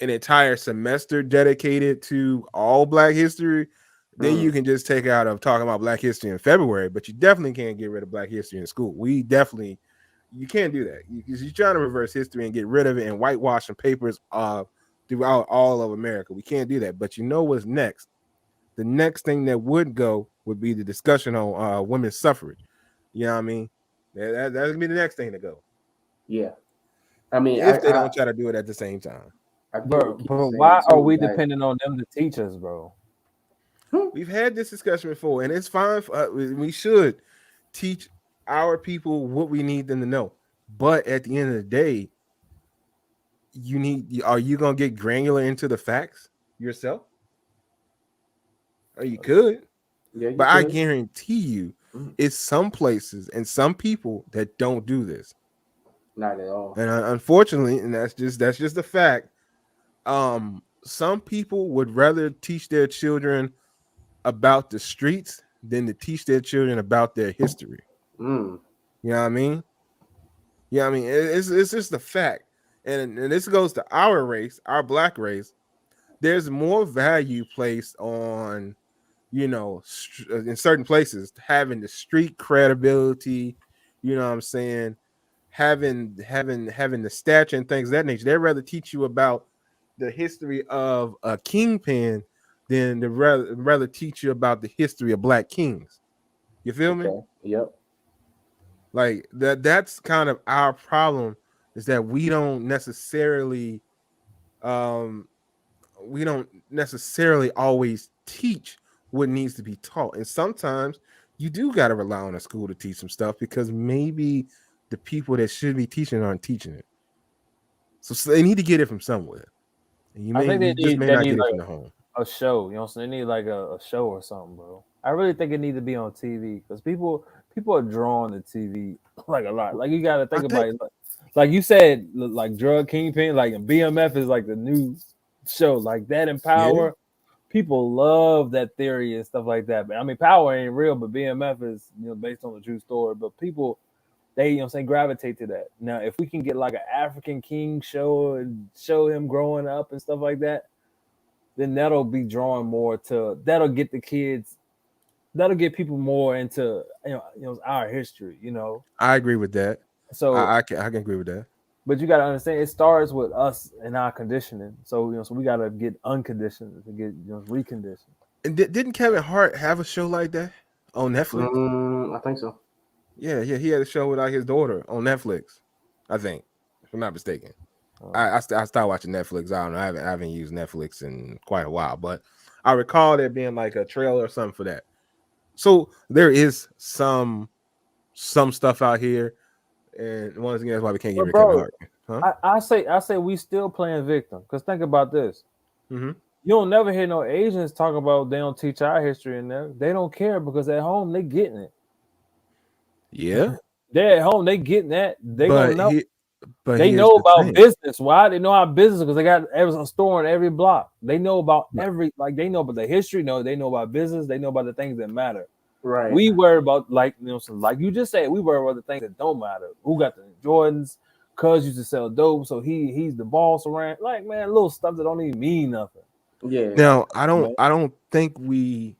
an entire semester dedicated to all Black history. Then you can just take out of talking about Black history in February, but you definitely can't get rid of Black history in school. You can't do that because you're trying to reverse history and get rid of it and whitewashing papers throughout all of America. We can't do that. But you know what's next? The next thing that would go would be the discussion on women's suffrage. You know what I mean? That's gonna be the next thing to go. Yeah, I mean, If they don't try to do it at the same time. I get what But Keith's saying why are too. we Like, depending on them to teach us, bro? We've had this discussion before, and it's fine. We should teach our people what we need them to know. But at the end of the day, are you gonna get granular into the facts yourself? Or you could, yeah, you but I could. guarantee you, It's some places and some people that don't do this. Not at all. And unfortunately, and that's just a fact. Some people would rather teach their children about the streets than to teach their children about their history. Mm. You know what I mean? Yeah, I mean it's just a fact. And this goes to our race, our black race. There's more value placed on, in certain places having the street credibility. You know what I'm saying? Having the stature and things of that nature. They'd rather teach you about the history of a kingpin than to rather teach you about the history of black kings. You feel me? Yep. Like that's kind of our problem, is that we don't necessarily always teach what needs to be taught. And sometimes you do got to rely on a school to teach some stuff because maybe the people that should be teaching aren't teaching it. So they need to get it from somewhere. And you may not get it from the home. A show, you know what I'm saying? They need like a show or something, bro. I really think it needs to be on TV because people are drawn to TV like a lot. Like you got to think about it. Like you said, like Drug Kingpin, like BMF is like the new show, like that in Power. Yeah. People love that theory and stuff like that. But I mean, Power ain't real, but BMF is based on a true story. But people, they gravitate to that. Now, if we can get like an African king show and show him growing up and stuff like that, then that'll be drawn more to. That'll get the kids. That'll get people more into our history. I agree with that. So I can agree with that. But you got to understand, it starts with us and our conditioning. So so we got to get unconditioned to get reconditioned. And didn't Kevin Hart have a show like that on Netflix? I think so. Yeah, he had a show with his daughter on Netflix. I think, if I'm not mistaken. I stopped watching Netflix. I don't know. I haven't used Netflix in quite a while, but I recall there being like a trailer or something for that. So there is some stuff out here, and once again, that's why we can't get rid of Kevin Hart. Huh? I say we still playing victim, because think about this. Mm-hmm. You don't never hear no Asians talk about they don't teach our history in there. They don't care because at home they getting it. Yeah, they're at home they getting that. They gonna know. But they know about business. Why? They know how business, because they got a store in every block. They know about they know about the history. They know about business. They know about the things that matter. Right. We worry about like you just said. We worry about the things that don't matter. Who got the Jordans? Cuz used to sell dope, so he's the boss around. Like, man, little stuff that don't even mean nothing. Yeah. Now I don't think we.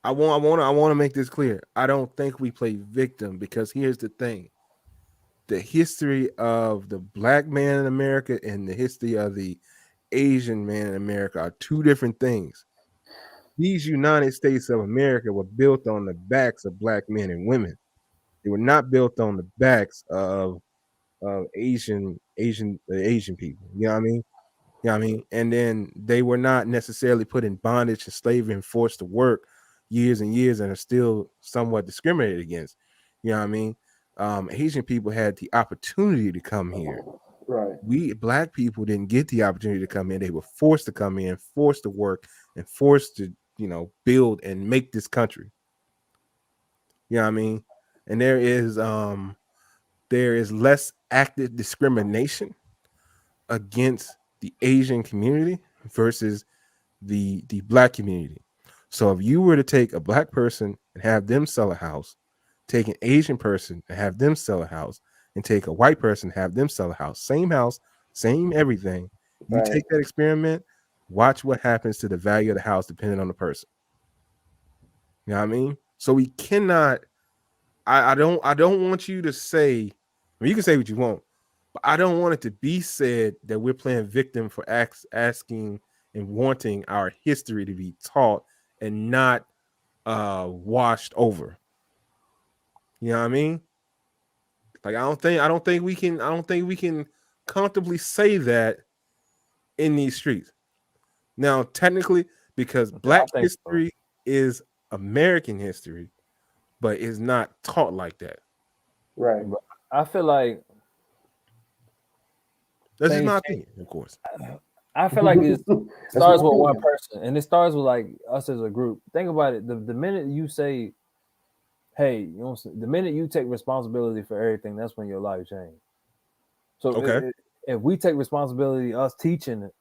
I want to make this clear. I don't think we play victim, because here's the thing. The history of the black man in America and the history of the Asian man in America are two different things. These United States of America were built on the backs of black men and women. They were not built on the backs of Asian people. You know what I mean? You know what I mean? And then they were not necessarily put in bondage and slavery and forced to work years and years and are still somewhat discriminated against. You know what I mean? Asian people had the opportunity to come here. Right. We black people didn't get the opportunity to come in. They were forced to come in, forced to work, and forced to, build and make this country. You know what I mean? And there is less active discrimination against the Asian community versus the black community. So if you were to take a black person and have them sell a house, take an Asian person and have them sell a house, and take a white person and have them sell a house, same everything. You take that experiment, watch what happens to the value of the house depending on the person. You know what I mean? So we cannot. I don't want you to say. You can say what you want, but I don't want it to be said that we're playing victim for asking and wanting our history to be taught and not washed over. You know what I mean? Like I don't think we can comfortably say that in these streets. Now, technically, because black history is American history, but is not taught like that. Right. I feel like that's just my opinion, of course. I feel like it starts with one person, and it starts with like us as a group. Think about it. The minute you say hey, you know, the minute you take responsibility for everything, that's when your life changes. So Okay. if we take responsibility, us teaching it,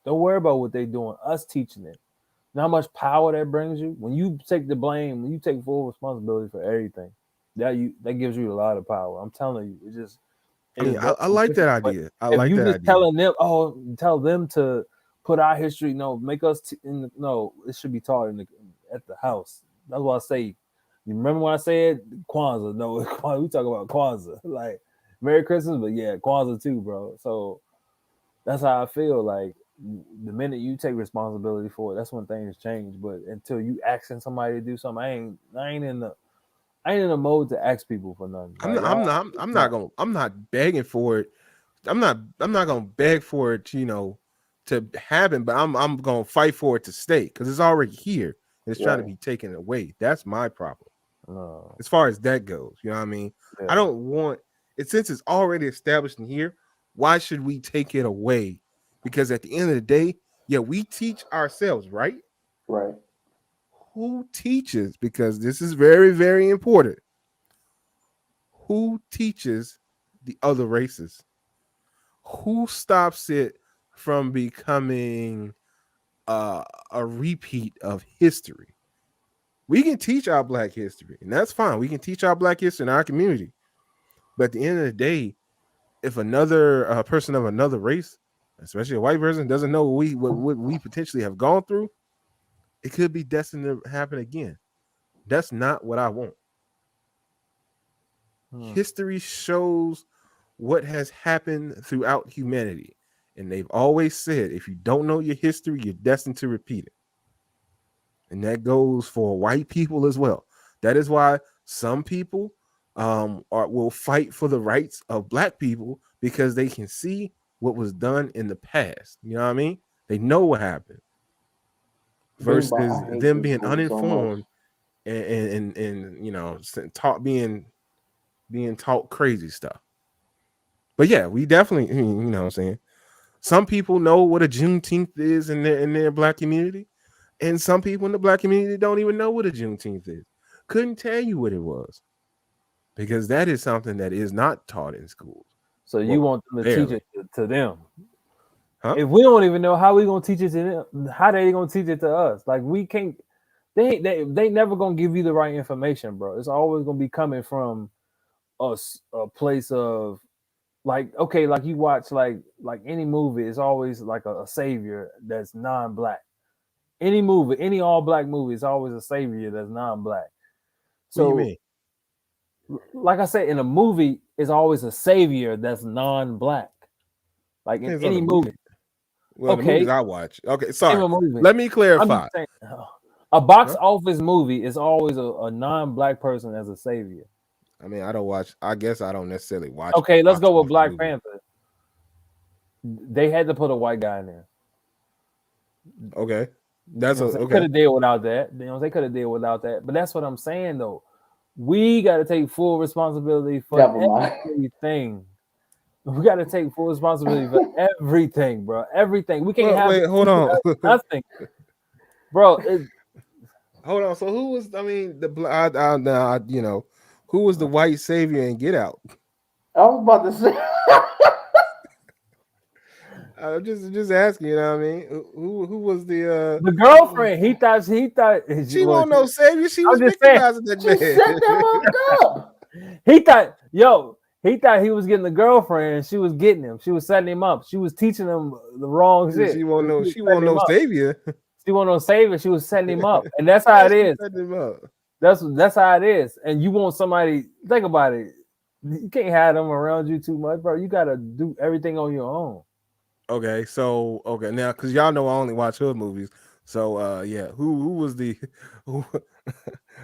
don't worry about what they're doing, us teaching it. You know how much power that brings you when you take the blame, when you take full responsibility for everything. That gives you a lot of power. I'm telling you, I it mean, is that I like that significant. But idea. I if like you that just idea. tell them to put our history, no, make us no, it should be taught at the house. That's what I say. You remember when I said Kwanzaa? No, we talk about Kwanzaa, like Merry Christmas, but yeah, Kwanzaa too, bro. So that's how I feel. Like the minute you take responsibility for it, that's when things change. But until you asking somebody to do something, I ain't in the mode to ask people for nothing. I'm Like not, I'm not, I'm not gonna, I'm not begging for it. I'm not gonna beg for it, to happen. But I'm gonna fight for it to stay because it's already here. And it's trying to Right. be taken away. That's my problem. No, As far as that goes, you know what I mean? I yeah. don't want it since it's already established in here. Why should we take it away? Because at the end of the day, yeah, we teach ourselves, right? Right. Who teaches? Because this is very, very important. Who teaches the other races? Who stops it from becoming a repeat of history? We can teach our black history, and that's fine. We can teach our black history in our community. But at the end of the day, if another person of another race, especially a white person, doesn't know what we potentially have gone through, it could be destined to happen again. That's not what I want. History shows what has happened throughout humanity. And they've always said, if you don't know your history, you're destined to repeat it. And that goes for white people as well. That is why some people will fight for the rights of black people because they can see what was done in the past. You know what I mean? They know what happened versus I hate them this being movie so much. uninformed and taught being taught crazy stuff. But yeah, we definitely, you know what I'm saying? Some people know what a Juneteenth is in their black community, and some people in the black community don't even know what a Juneteenth is. Couldn't tell you what it was because that is something that is not taught in schools. So you want them to barely. teach it to them? Huh? If we don't even know how we gonna teach it to them, how they gonna teach it to us? Like we can't. They never gonna give you the right information, bro. It's always gonna be coming from a place of like, okay, like you watch like any movie, it's always like a savior that's non-black. Any movie, any all-black movie, is always a savior that's non-black. So, what do you mean? like I said, in a movie, it's always a savior that's non-black. Like in Depends on any the movie. Well, Okay. the movies I watch. Okay, sorry. Movie. Let me I'm clarify. just saying, a box office movie is always a non-black person as a savior. I mean, I don't watch. I guess I don't necessarily watch. Okay, let's box go with office Black movies. Panther. They had to put a white guy in there. Okay, that's They could have did without that. You know, they could have did without that. But that's what I'm saying, though. We got to take full responsibility for everything. We got to take full responsibility for everything, bro. Everything. We can't have. Wait, hold on. Nothing, bro. Hold on. So who was? I mean, who was the white savior in Get Out? I was about to say. I'm just asking. You know what I mean? Who was the girlfriend? He thought she won't no savior. She was just saying, victimizing that She man. set them up. He thought he was getting the girlfriend. She was getting him. She was setting him up. She was teaching him the wrong shit. She won't no savior. She won't no savior. She was setting him up, and that's how it is. That's how it is. And you want somebody. Think about it. You can't have them around you too much, bro. You gotta do everything on your own. Okay, so now because y'all know I only watch hood movies. So yeah, who was the who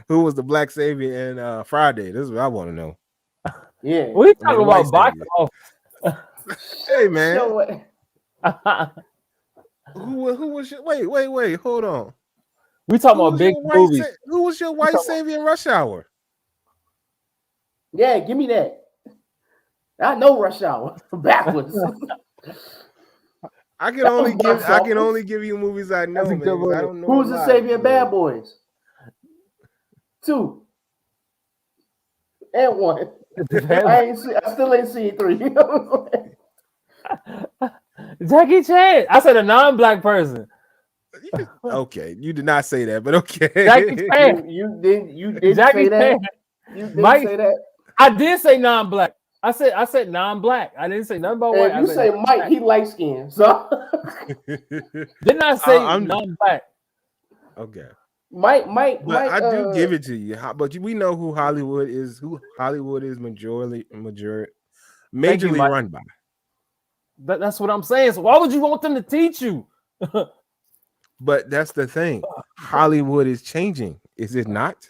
was the black savior in Friday? This is what I want to know. Yeah, what are you talking about? Box office. Hey man, who was your, wait, hold on. We talking about big movies. Who was your white savior in Rush Hour? Yeah, give me that. I know Rush Hour backwards. I can only give you movies I know, man. I don't know. Who's the savior of Bad Boys? 2. and 1. I still ain't seen 3. You know what I'm saying? Jackie Chan. I said a non-black person. Okay, you did not say that, but okay. Jackie Chan. You did Jackie say that. Chan. You did Mike, say that. I did say non-black. I said non-black. I didn't say nothing about white. And you say Mike, he light skinned. So didn't I say I'm non-black? Mike, but I do give it to you. But we know who Hollywood is. Who Hollywood is majorly majorly Mike. run by. That's what I'm saying. So why would you want them to teach you? But that's the thing. Hollywood is changing, is it not?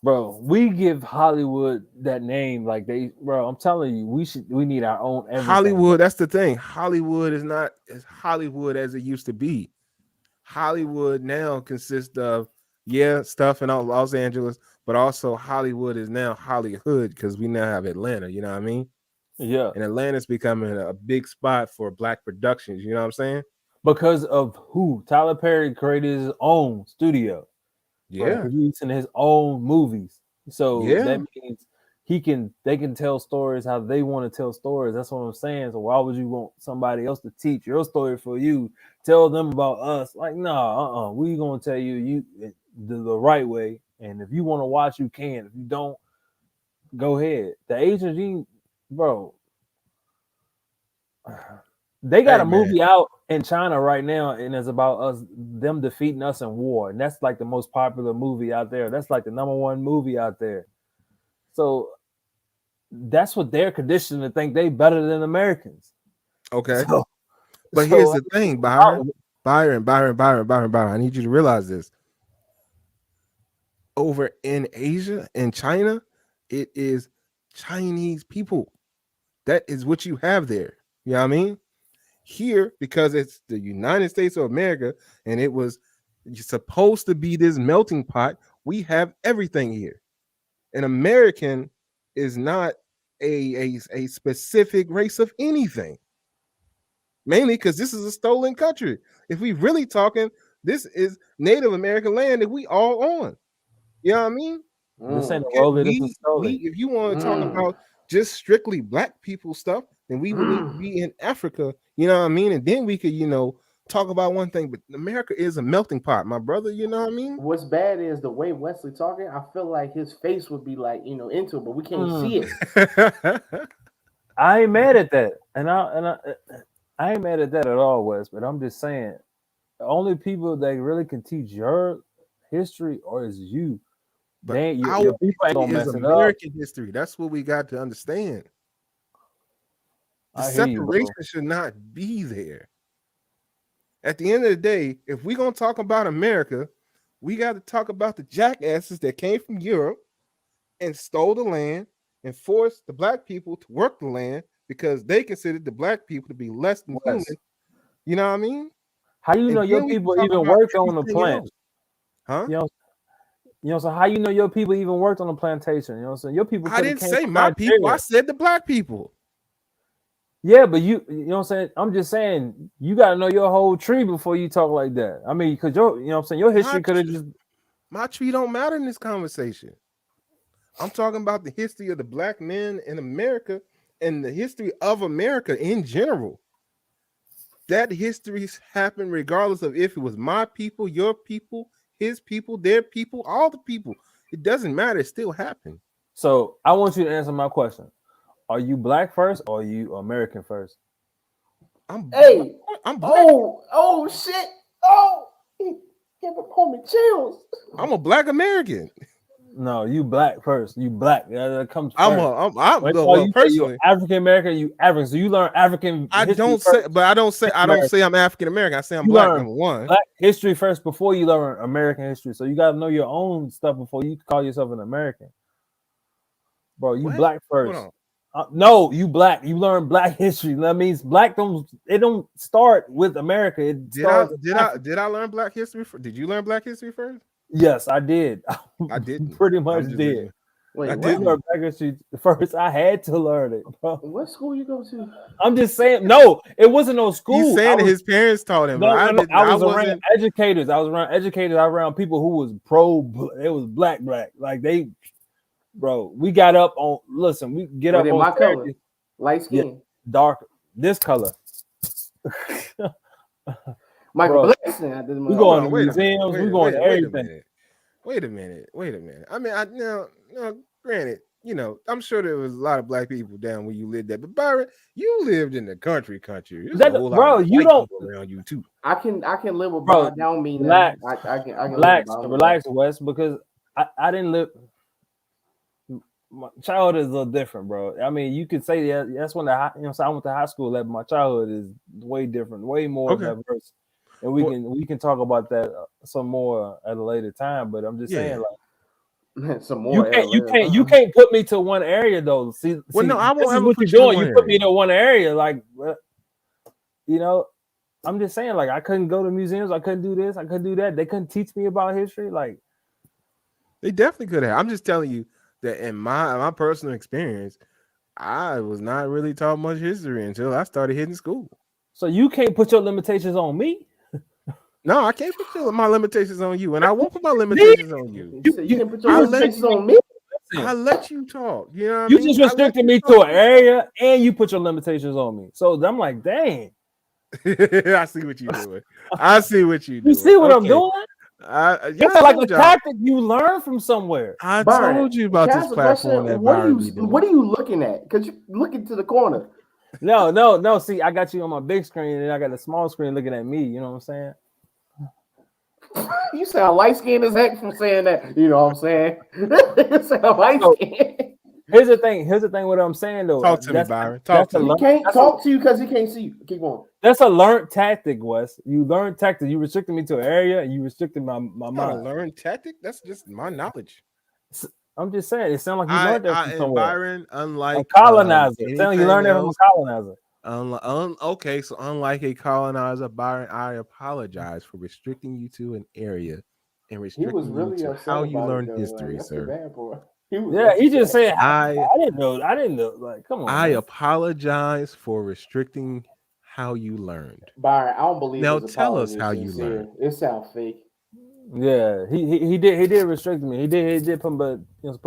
Bro, we give Hollywood that name like bro, I'm telling you, we need our own everything. Hollywood, that's the thing. Hollywood is not as Hollywood as it used to be. Hollywood now consists of stuff in Los Angeles, but also Hollywood is now Hollywood because we now have Atlanta, you know what I mean? Yeah. And Atlanta's becoming a big spot for black productions, you know what I'm saying? Because of who? Tyler Perry created his own studio. Yeah. Producing his own movies. So Yeah. that means they can tell stories how they want to tell stories. That's what I'm saying. So why would you want somebody else to teach your story for you? Tell them about us. Like, no, we gonna tell you the right way. And if you want to watch, you can. If you don't, go ahead. The Asian gene, bro. They got a movie out in China right now, and it's about them defeating us in war. And that's like the most popular movie out there. That's like the #1 movie out there. So that's what they're conditioned to think they better than Americans. Okay. But here's the thing, Byron. I need you to realize this. Over in Asia and China, it is Chinese people. That is what you have there. You know what I mean? Here, because it's the United States of America and it was supposed to be this melting pot, we have everything here. An American is not a specific race of anything. Mainly because this is a stolen country. If we really talking, this is Native American land that we all on. You know what I mean? This ain't a roller, this is stolen. If you want to talk about just strictly black people stuff, then we would need to be in Africa, you know what I mean? And then we could, talk about one thing, but America is a melting pot, my brother, you know what I mean? What's bad is the way Wesley talking, I feel like his face would be like, into it, but we can't see it. I ain't mad at that. And I ain't mad at that at all, Wes, but I'm just saying the only people that really can teach your history is you. But your people ain't gonna mess it American up. history. That's what we got to understand. The I separation should not be there. At the end of the day, if we're going to talk about America, we got to talk about the jackasses that came from Europe and stole the land and forced the black people to work the land because they considered the black people to be less than human. You know what I mean? How you know your people even worked on the plant? Huh? So how you know your people even worked on the plantation? You know what I'm saying? Your people. I didn't say my people. I said the black people. Yeah, but you know what I'm saying? I'm just saying you got to know your whole tree before you talk like that. I mean, because you know what I'm saying? Your history could have just. My tree don't matter in this conversation. I'm talking about the history of the black men in America and the history of America in general. That history happened regardless of if it was my people, your people, his people, their people, all the people. It doesn't matter. It still happened. So I want you to answer my question. Are you black first or are you American first? I'm black. Oh shit. Oh, he gave me chills. I'm a black American. No, you black first. You black. That comes first. I'm personally African American. You African. So you learn African. I don't say I'm African American. I say I'm black. Number one. Black history first before you learn American history. So you got to know your own stuff before you call yourself an American. Bro, you black first. No, you black. You learn black history. That means black don't start with America. Did I learn black history? Did you learn black history first? Yes, I did. I didn't. Pretty much did. Wait, I did learn black history first. I had to learn it, bro. What school you go to? I'm just saying. No, it wasn't no school. He's saying that his parents taught him. No, I was around educators. I was around educators. I was around people who was it was black. Like they. bro. We got up on. Listen, we get up in on my color, Saturday, light skin. dark. This color. Michael Bro, Blackson. we Hold going on, to wait a minute. museums. We going to Wait a everything. minute. Wait a minute. I mean, now, granted, I'm sure there was a lot of black people down where you lived at, but Byron, you lived in the country. There's a whole lot of you white don't. people around you too. I can live with Bro, Bob. That don't mean relax. nothing. I can Relax, Wes, because I didn't live. My childhood is a little different, bro. I mean, you could say that's when I went to high school. That my childhood is way different, way more diverse, and we can talk about that some more at a later time. But I'm just saying, like, some more. You can't put me to one area though. See, no, I won't ever what put you're you doing. in You one put me area. to one area, like, I'm just saying, like, I couldn't go to museums. I couldn't do this. I couldn't do that. They couldn't teach me about history. Like, they definitely could have. I'm just telling you that in my personal experience, I was not really taught much history until I started hitting school. So you can't put your limitations on me. No, I can't put my limitations on you, and I won't put my limitations on you. You can put your limitations on me. I let you talk. You know what You I mean? just restricted me to an area, and you put your limitations on me. So I'm like, dang. I see what you're doing. I see what you're doing. You see what I'm doing? It's like a tactic you learn from somewhere. I told you about this platform. What are you looking at? Because you're looking to the corner. No. See, I got you on my big screen, and I got the small screen looking at me. You know what I'm saying? You sound light skinned as heck from saying that. You know what I'm saying? You sound light skinned. Here's the thing. What I'm saying though. Talk to me, Byron. Talk to me. He can't talk to you because he can't see you. Keep going. That's a learned tactic, Wes. You learned tactic. You restricted me to an area, and you restricted my mind. Learned tactic? That's just my knowledge. I'm just saying. It sounds like you learned that from somewhere. Byron, unlike a colonizer, it sounds like you learned that from a colonizer. Okay, so unlike a colonizer, Byron, I apologize for restricting you to an area and restricting you to how you learned history, sir. He just said, I didn't know. Like, come on. I apologize for restricting how you learned. Byron, I don't believe. Now tell us how you learned. It sounds fake. Yeah, he did restrict me. He did put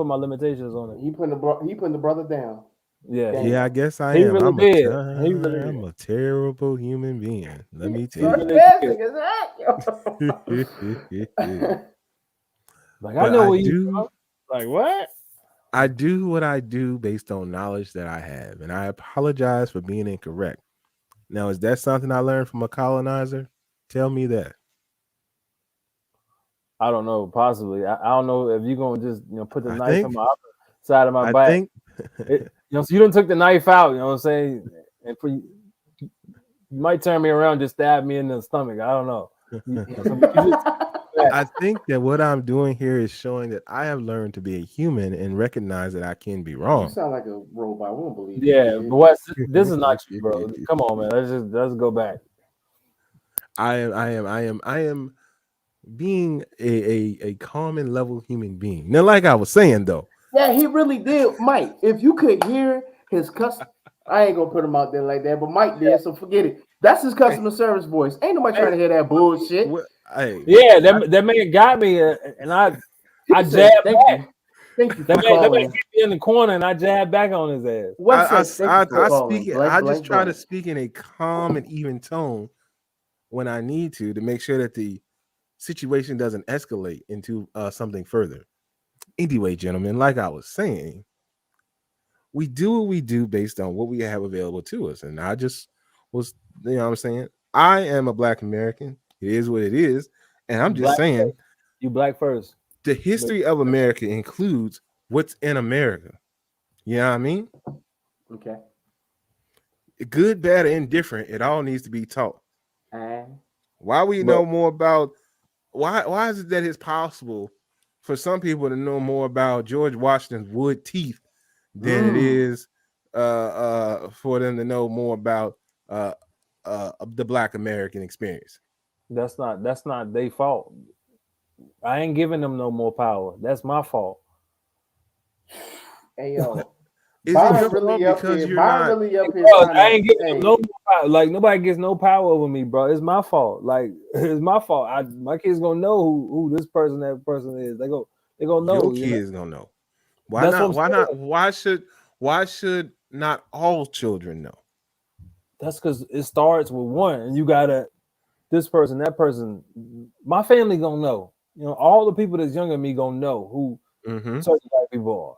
my limitations on it. He putting the brother down. Yeah, I guess I am. Really I'm a terrible human being. Let me tell you. Like, I know what you do. Like, what? I do what I do based on knowledge that I have, and I apologize for being incorrect. Now, is that something I learned from a colonizer? Tell me that. I don't know. Possibly. I don't know if you're gonna just put the knife on my other side of my back. So you done took the knife out. You know what I'm saying? And you might turn me around, just stab me in the stomach. I don't know. I think that what I'm doing here is showing that I have learned to be a human and recognize that I can be wrong. You sound like a robot. I won't believe it. Yeah, but Wes, this is not you, bro. Come on, man. Let's go back. I am being a common level human being. Now, like I was saying though. Yeah, he really did, Mike. If you could hear his customer, I ain't gonna put him out there like that, but Mike did, so forget it. That's his customer service voice. Ain't nobody trying to hear that bullshit. That man got me, and I jabbed back. Thank you. That man hit me in the corner, and I jabbed back on his ass. I just try to speak in a calm and even tone when I need to make sure that the situation doesn't escalate into something further. Anyway, gentlemen, like I was saying, we do what we do based on what we have available to us. And I just was, you know what I'm saying? I am a Black American. It is what it is. And I'm just saying. You black first. The history of America includes what's in America. You know what I mean? Okay. Good, bad, or indifferent, it all needs to be taught. Why we know more about, why is it that it's possible for some people to know more about George Washington's wood teeth than it is for them to know more about the Black American experience? That's not their fault. I ain't giving them no more power. That's my fault. Hey yo, is it your fault because you're not? I ain't giving them no more power. Like, nobody gets no power over me, bro. It's my fault. Like, it's my fault. My kids gonna know who this person, that person is. They gonna know. Your kids gonna know. Why That's not? what I'm saying. Why should not all children know? That's because it starts with one, and you gotta this person, that person. My family gonna know. All the people that's younger than me gonna know who Mm-hmm. certain black people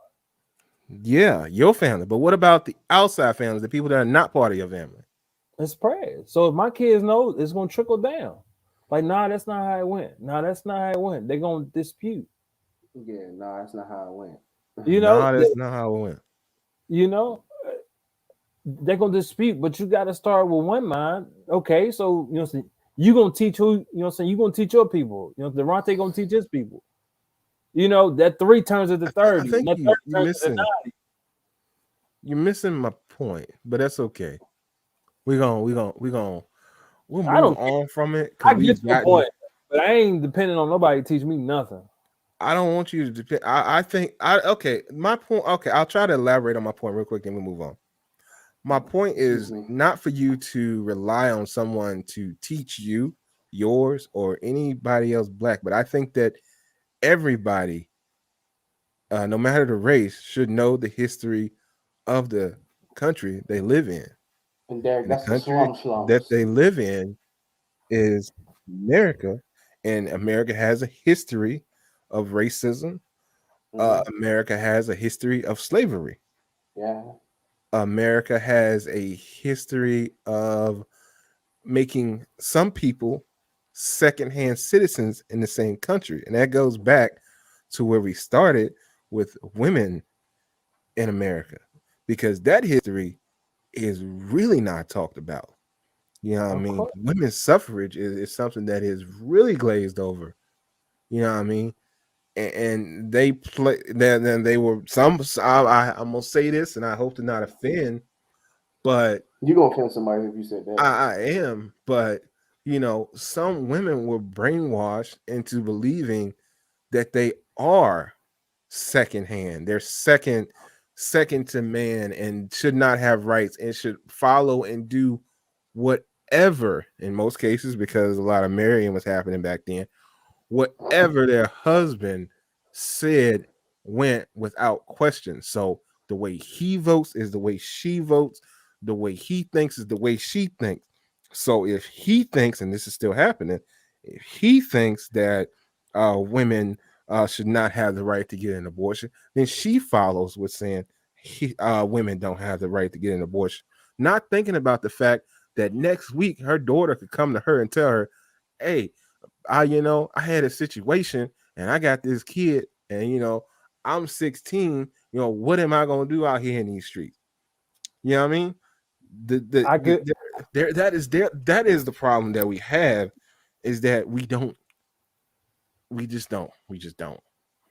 are. Yeah, your family. But what about the outside families, the people that are not part of your family? It's prayers. So if my kids know, it's gonna trickle down. Like, nah, that's not how it went. Nah, that's not how it went. They're gonna dispute. Yeah, no, that's not how it went. You know, No, that's not how it went. you know, they're gonna dispute, but you gotta start with one mind. Okay, so you gonna teach who you gonna teach your people. Durante gonna teach his people. That 3 turns into I 30, and think that you 30 you turns into missing 90. you're missing my point, but that's okay. We'll I move don't care. on from it I because get we've your gotten. point, but I ain't depending on nobody to teach me nothing. I don't want you to depend. I think okay. My point. Okay, I'll try to elaborate on my point real quick, and we'll move on. My point Excuse is me. not for you to rely on someone to teach you yours or anybody else black, but I think that everybody, no matter the race, should know the history of the country they live in. And Derek, And the that's the country that slums. they live in is America, and America has a history of racism. America has a history of slavery. Yeah. America has a history of making some people secondhand citizens in the same country. And that goes back to where we started with women in America, because that history is really not talked about. You know what I Of mean? course. Women's suffrage is something that is really glazed over. You know what I mean? And they play. Then they were some. I'm gonna say this, and I hope to not offend, but You gonna offend somebody if you said that. I am. But some women were brainwashed into believing that they are secondhand. They're second to man and should not have rights and should follow and do whatever, in most cases, because a lot of marrying was happening back then, whatever their husband said went without question. So the way he votes is the way she votes, the way he thinks is the way she thinks. So if he thinks, and this is still happening, if he thinks that women should not have the right to get an abortion, then she follows with saying women don't have the right to get an abortion, not thinking about the fact that next week her daughter could come to her and tell her, hey, I had a situation and I got this kid, and I'm 16. What am I gonna do out here in these streets? You know what I mean? I get, That is the problem that we have, is that we just don't.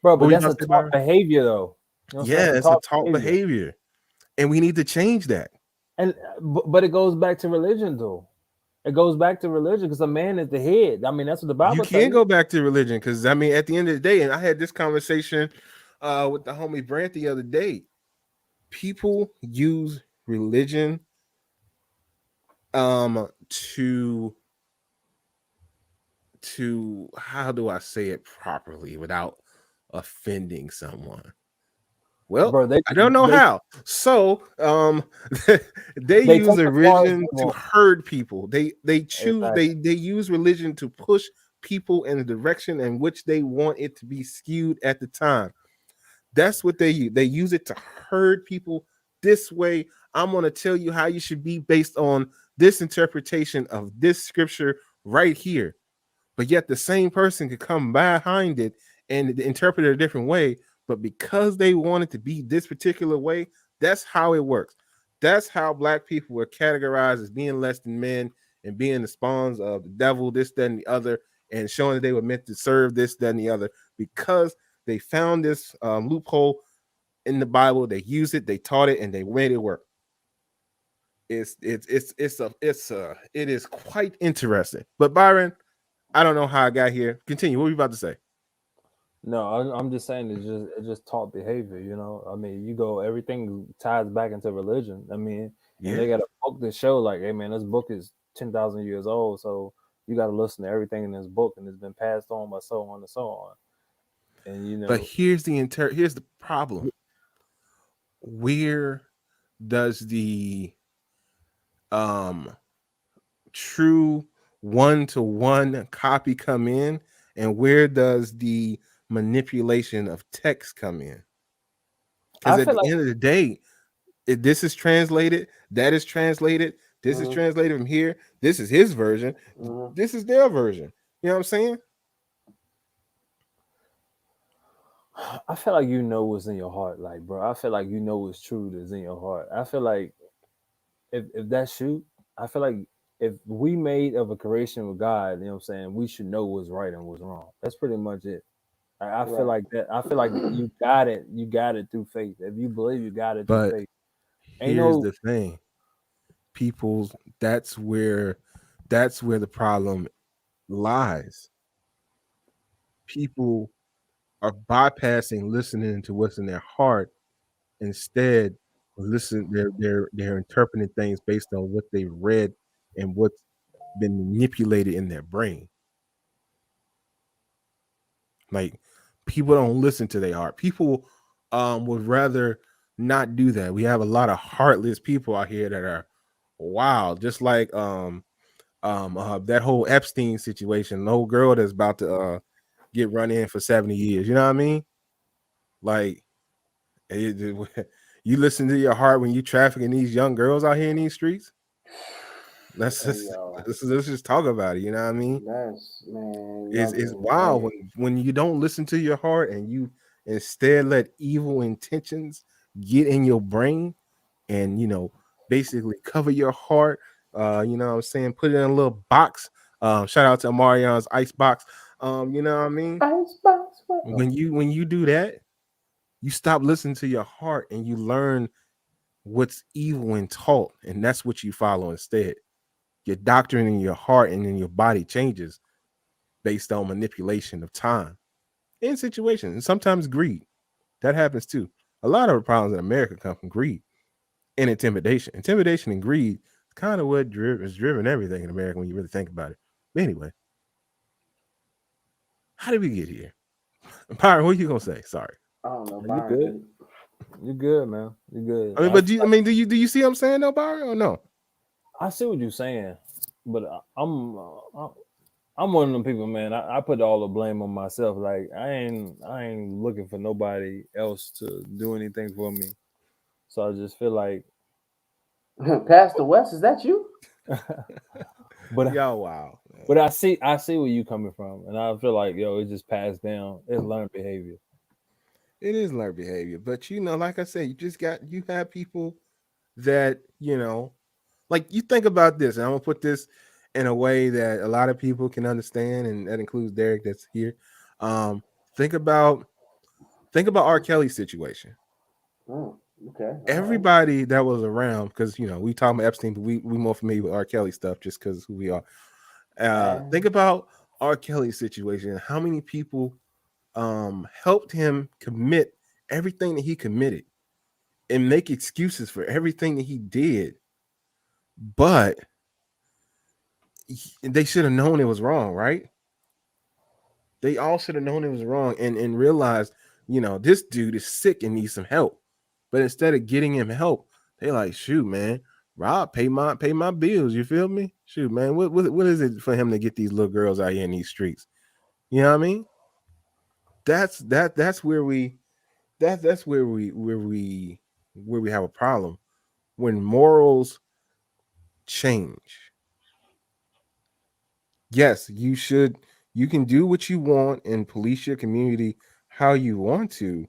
bro, What but were you that's about a to say, taught Byron? behavior, though. Yeah, That's a it's a taught taught behavior. behavior, and we need to change that. And but it goes back to religion, though. It goes back to religion because a man is the head. I mean, that's what the You Bible can tells go you. back to religion, because I mean, at the end of the day, and I had this conversation with the homie Brant the other day. People use religion to how do I say it properly without offending someone? Well, Bro, I don't know how. So they they use take a as far as religion they to want. herd people. They choose Exactly. they use religion to push people in the direction in which they want it to be skewed at the time. That's what they use. They use it to herd people this way. I'm going to tell you how you should be based on this interpretation of this scripture right here. But yet the same person could come behind it and interpret it a different way. But because they want it to be this particular way, that's how it works. That's how black people were categorized as being less than men and being the spawns of the devil, this, that, and the other, and showing that they were meant to serve this, that, and the other, because they found this loophole in the Bible. They used it, they taught it, and they made it work. It is quite interesting. But Byron, I don't know how I got here. Continue. What were you about to say? No, I'm just saying it's just taught behavior. I mean, you go everything ties back into religion. I mean, and they Yeah. got a book to show like, hey man, this book is 10,000 years old, so you got to listen to everything in this book, and it's been passed on by so on and so on. And But here's the problem. where does the true one-to-one copy come in, and where does the manipulation of text come in? Because I at feel the like end of the day, if this is translated, that is translated, this is translated from here, this is his version, this is their version. You know what I'm saying? I feel like you know what's in your heart, like, bro. I feel like you know what's true that's in your heart. I feel like if that's you, I feel like if we made of a creation with God, you know what I'm saying, we should know what's right and what's wrong. That's pretty much it. I feel Right. like that. I feel like you got it. You got it through faith. If you believe, you got it through But faith. Ain't here's no. the thing. People's that's where the problem lies. People are bypassing listening to what's in their heart. Instead, they're interpreting things based on what they read and what's been manipulated in their brain. Like, people don't listen to their heart. People would rather not do that. We have a lot of heartless people out here that are wild, just like that whole Epstein situation, the whole girl that's about to get run in for 70 years. You know what I mean? Like, you listen to your heart when you trafficking these young girls out here in these streets. Let's Hey, just yo, let's just talk about it. You know what I mean? that's man, It's young. wild Hey, when you don't listen to your heart and you instead let evil intentions get in your brain and basically cover your heart. You know what I'm saying? Put it in a little box. Shout out to Marion's ice box. You know what I mean? icebox. When you do that, you stop listening to your heart and you learn what's evil and taught, and that's what you follow instead. Your doctrine in your heart and in your body changes based on manipulation of time and situations, and sometimes greed. That happens too. A lot of the problems in America come from greed and intimidation. Intimidation and greed is kind of what has driven everything in America when you really think about it. But anyway, how did we get here? Pyro, what are you gonna say? Sorry. I don't know. You Byron good? did it. You good, man. You good. I mean, but do you see what I'm saying though, Byron, or no? I see what you're saying, but I'm one of them people, man. I put all the blame on myself. Like I ain't looking for nobody else to do anything for me. So I just feel like, Pastor West, is that you? but Yo, wow. but I see where you coming from, and I feel like it's just passed down. It's learned behavior. It is learned behavior, but like I said, you have people that like, you think about this, and I'm gonna put this in a way that a lot of people can understand, and that includes Derek that's here. Um, think about R. Kelly's situation. Okay. All right. Everybody that was around, because we talking about Epstein, but we more familiar with R. Kelly stuff just because who we are. Think about R. Kelly's situation. How many people helped him commit everything that he committed and make excuses for everything that he did, but they should have known it was wrong, right? They all should have known it was wrong and realized, this dude is sick and needs some help. But instead of getting him help, they like, shoot, man, Rob, pay my bills. You feel me? Shoot, man, what is it for him to get these little girls out here in these streets? You know what I mean? That's where we have a problem when morals change. Yes, you can do what you want and police your community how you want to,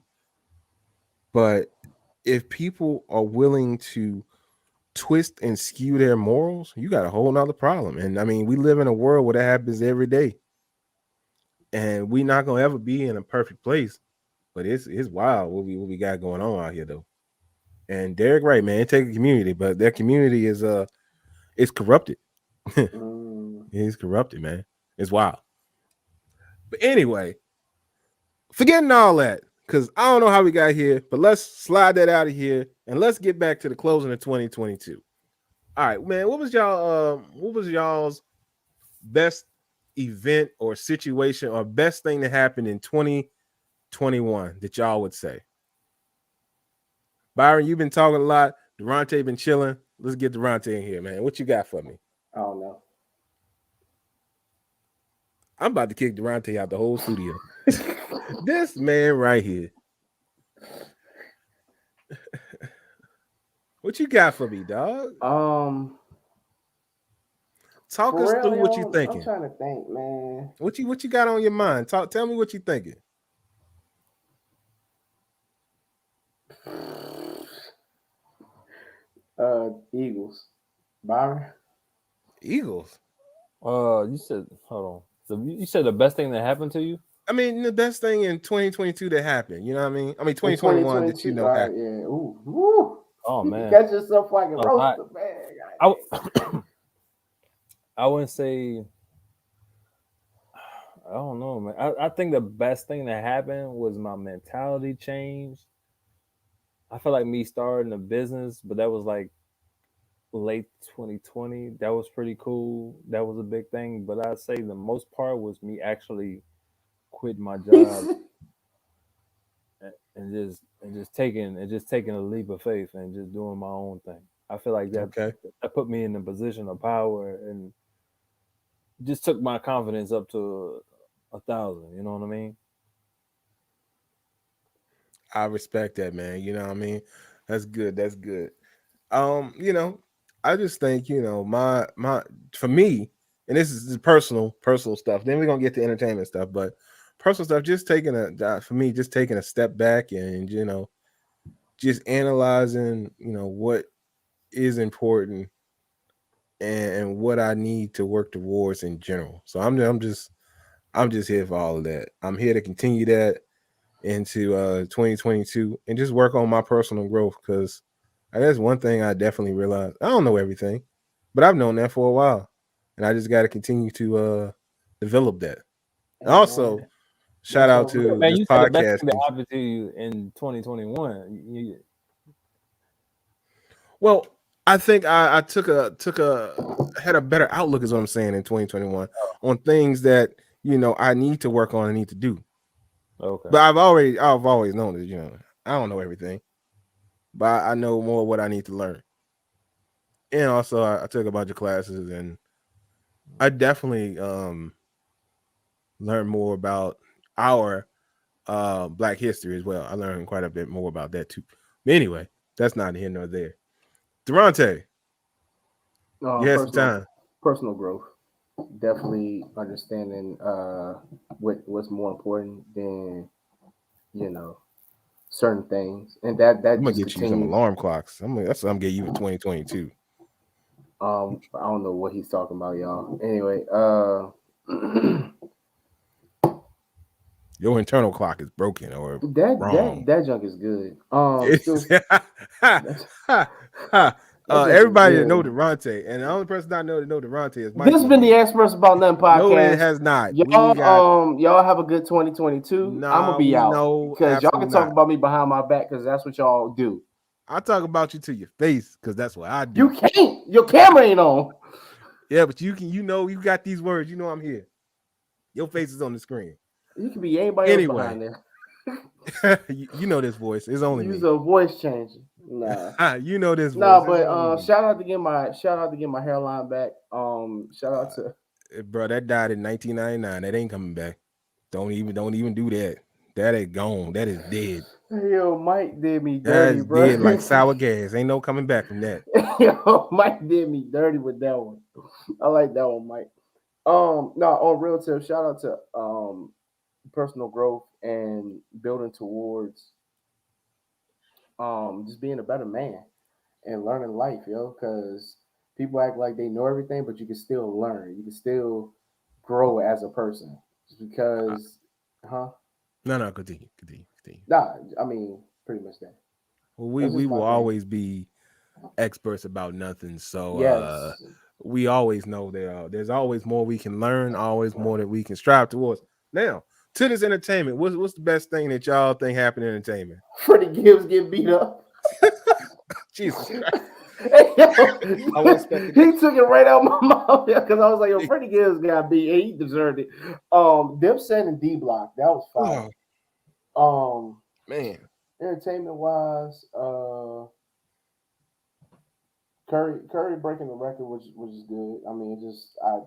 but if people are willing to twist and skew their morals, you got a whole nother problem. And I mean, we live in a world where that happens every day, and we're not gonna ever be in a perfect place. But it's wild what we got going on out here though. And Derek, right, man, it takes a community, but their community is corrupted. It's corrupted, man. It's wild. But anyway, forgetting all that, because I don't know how we got here, but let's slide that out of here and let's get back to the closing of 2022. All right, man. What was y'all's best event or situation or best thing that happened in 2021 that y'all would say? Byron, you've been talking a lot. Durante been chilling. Let's get Durante in here, man. What you got for me? I don't know. I'm about to kick Durante out the whole studio. This man right here. What you got for me, dog? Talk us real, through what you thinking. I'm trying to think, man. What you got on your mind? Tell me what you thinking. Eagles. Byron. Eagles. You said, hold on. So you said the best thing that happened to you? I mean, the best thing in 2022 that happened. You know what I mean? 2021 that you know happened. Yeah. Ooh. Woo. Oh man. Catch yourself like a roaster, man. I wouldn't say. I don't know, man. I think the best thing that happened was my mentality change. I feel like me starting a business, but that was like late 2020. That was pretty cool. That was a big thing. But I'd say the most part was me actually quitting my job and just taking a leap of faith and just doing my own thing. I feel like that put me in a position of power and just took my confidence up to 1,000. You know what I mean? I respect that, man. You know what I mean? That's good. That's good. I just think, my for me, and this is personal stuff. Then we're gonna get to entertainment stuff, but personal stuff, just taking a step back and just analyzing, what is important and what I need to work towards in general. So I'm just here for all of that. I'm here to continue that into 2022 and just work on my personal growth, because that's one thing I definitely realized. I don't know everything, but I've known that for a while, and I just got to continue to develop that. And also, shout out to man, this you podcast. Said the best thing that happened to you in 2021. Well, I think I had a better outlook, is what I'm saying, in 2021 on things that I need to work on and need to do. Okay. But I've always known that I don't know everything, but I know more what I need to learn. And also, I took a bunch of classes, and I definitely learned more about our Black history as well. I learned quite a bit more about that too. But anyway, that's not here nor there. Durante, you had some time. Personal growth. Definitely understanding what's more important than certain things, and that I'm gonna get you some alarm clocks. That's what I'm getting you in 2022. I don't know what he's talking about, y'all. Anyway, your internal clock is broken or wrong. That junk is good. Everybody that know Durante, and the only person I know that know Durante is Mike. This has been the Experts About Nothing podcast. No, it has not. Y'all have a good 2022. Nah, I'm gonna be out because y'all can talk about me behind my back, because that's what y'all do. I talk about you to your face, because that's what I do. You can't. Your camera ain't on. Yeah, but you can. You got these words. I'm here. Your face is on the screen. You can be anybody else behind there. you know this voice. It's only me. Use a voice changer. Nah. You know this voice. Nah, but shout out to get my hairline back. Shout out to bro, that died in 1999. That ain't coming back. Don't even do that. That ain't gone. That is dead. Yo, Mike did me dirty, bro. Dead like sour gas. Ain't no coming back from that. Yo, Mike did me dirty with that one. I like that one, Mike. No, on real tip, shout out to personal growth and building towards just being a better man and learning life, yo, because people act like they know everything, but you can still learn. You can still grow as a person. Just because, No, continue. Nah, I mean, pretty much that. Well, we will always be experts about nothing. So yes. We always know there's always more we can learn, always more that we can strive towards. Now, to this entertainment, what's the best thing that y'all think happened in entertainment? Freddie Gibbs get beat up. Jesus Christ. Hey, he took it right out my mouth because I was like, yo, Freddie Gibbs got beat. He deserved it. Dipset and D Block, that was fine. Man. Entertainment wise, Curry breaking the record, which is good. I mean,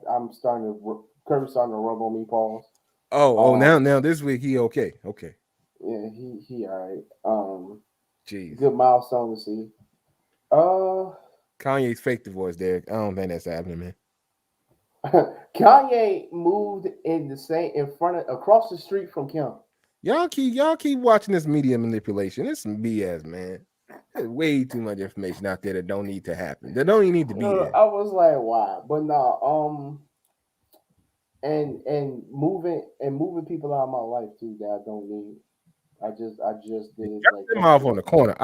I'm starting to Curry's starting to rub on me, Pauls. Now this week he okay. Yeah, he all right. Jeez. Good milestone to see. Kanye's fake the voice, Derek. I don't think that's happening, man. Kanye moved in across the street from Kim. Y'all keep watching this media manipulation. It's some BS, man. There's way too much information out there that don't need to happen. That don't even need to be there. I was like, why? But no, and moving people out of my life too that I don't need. I just did it. Drop them off on the corner.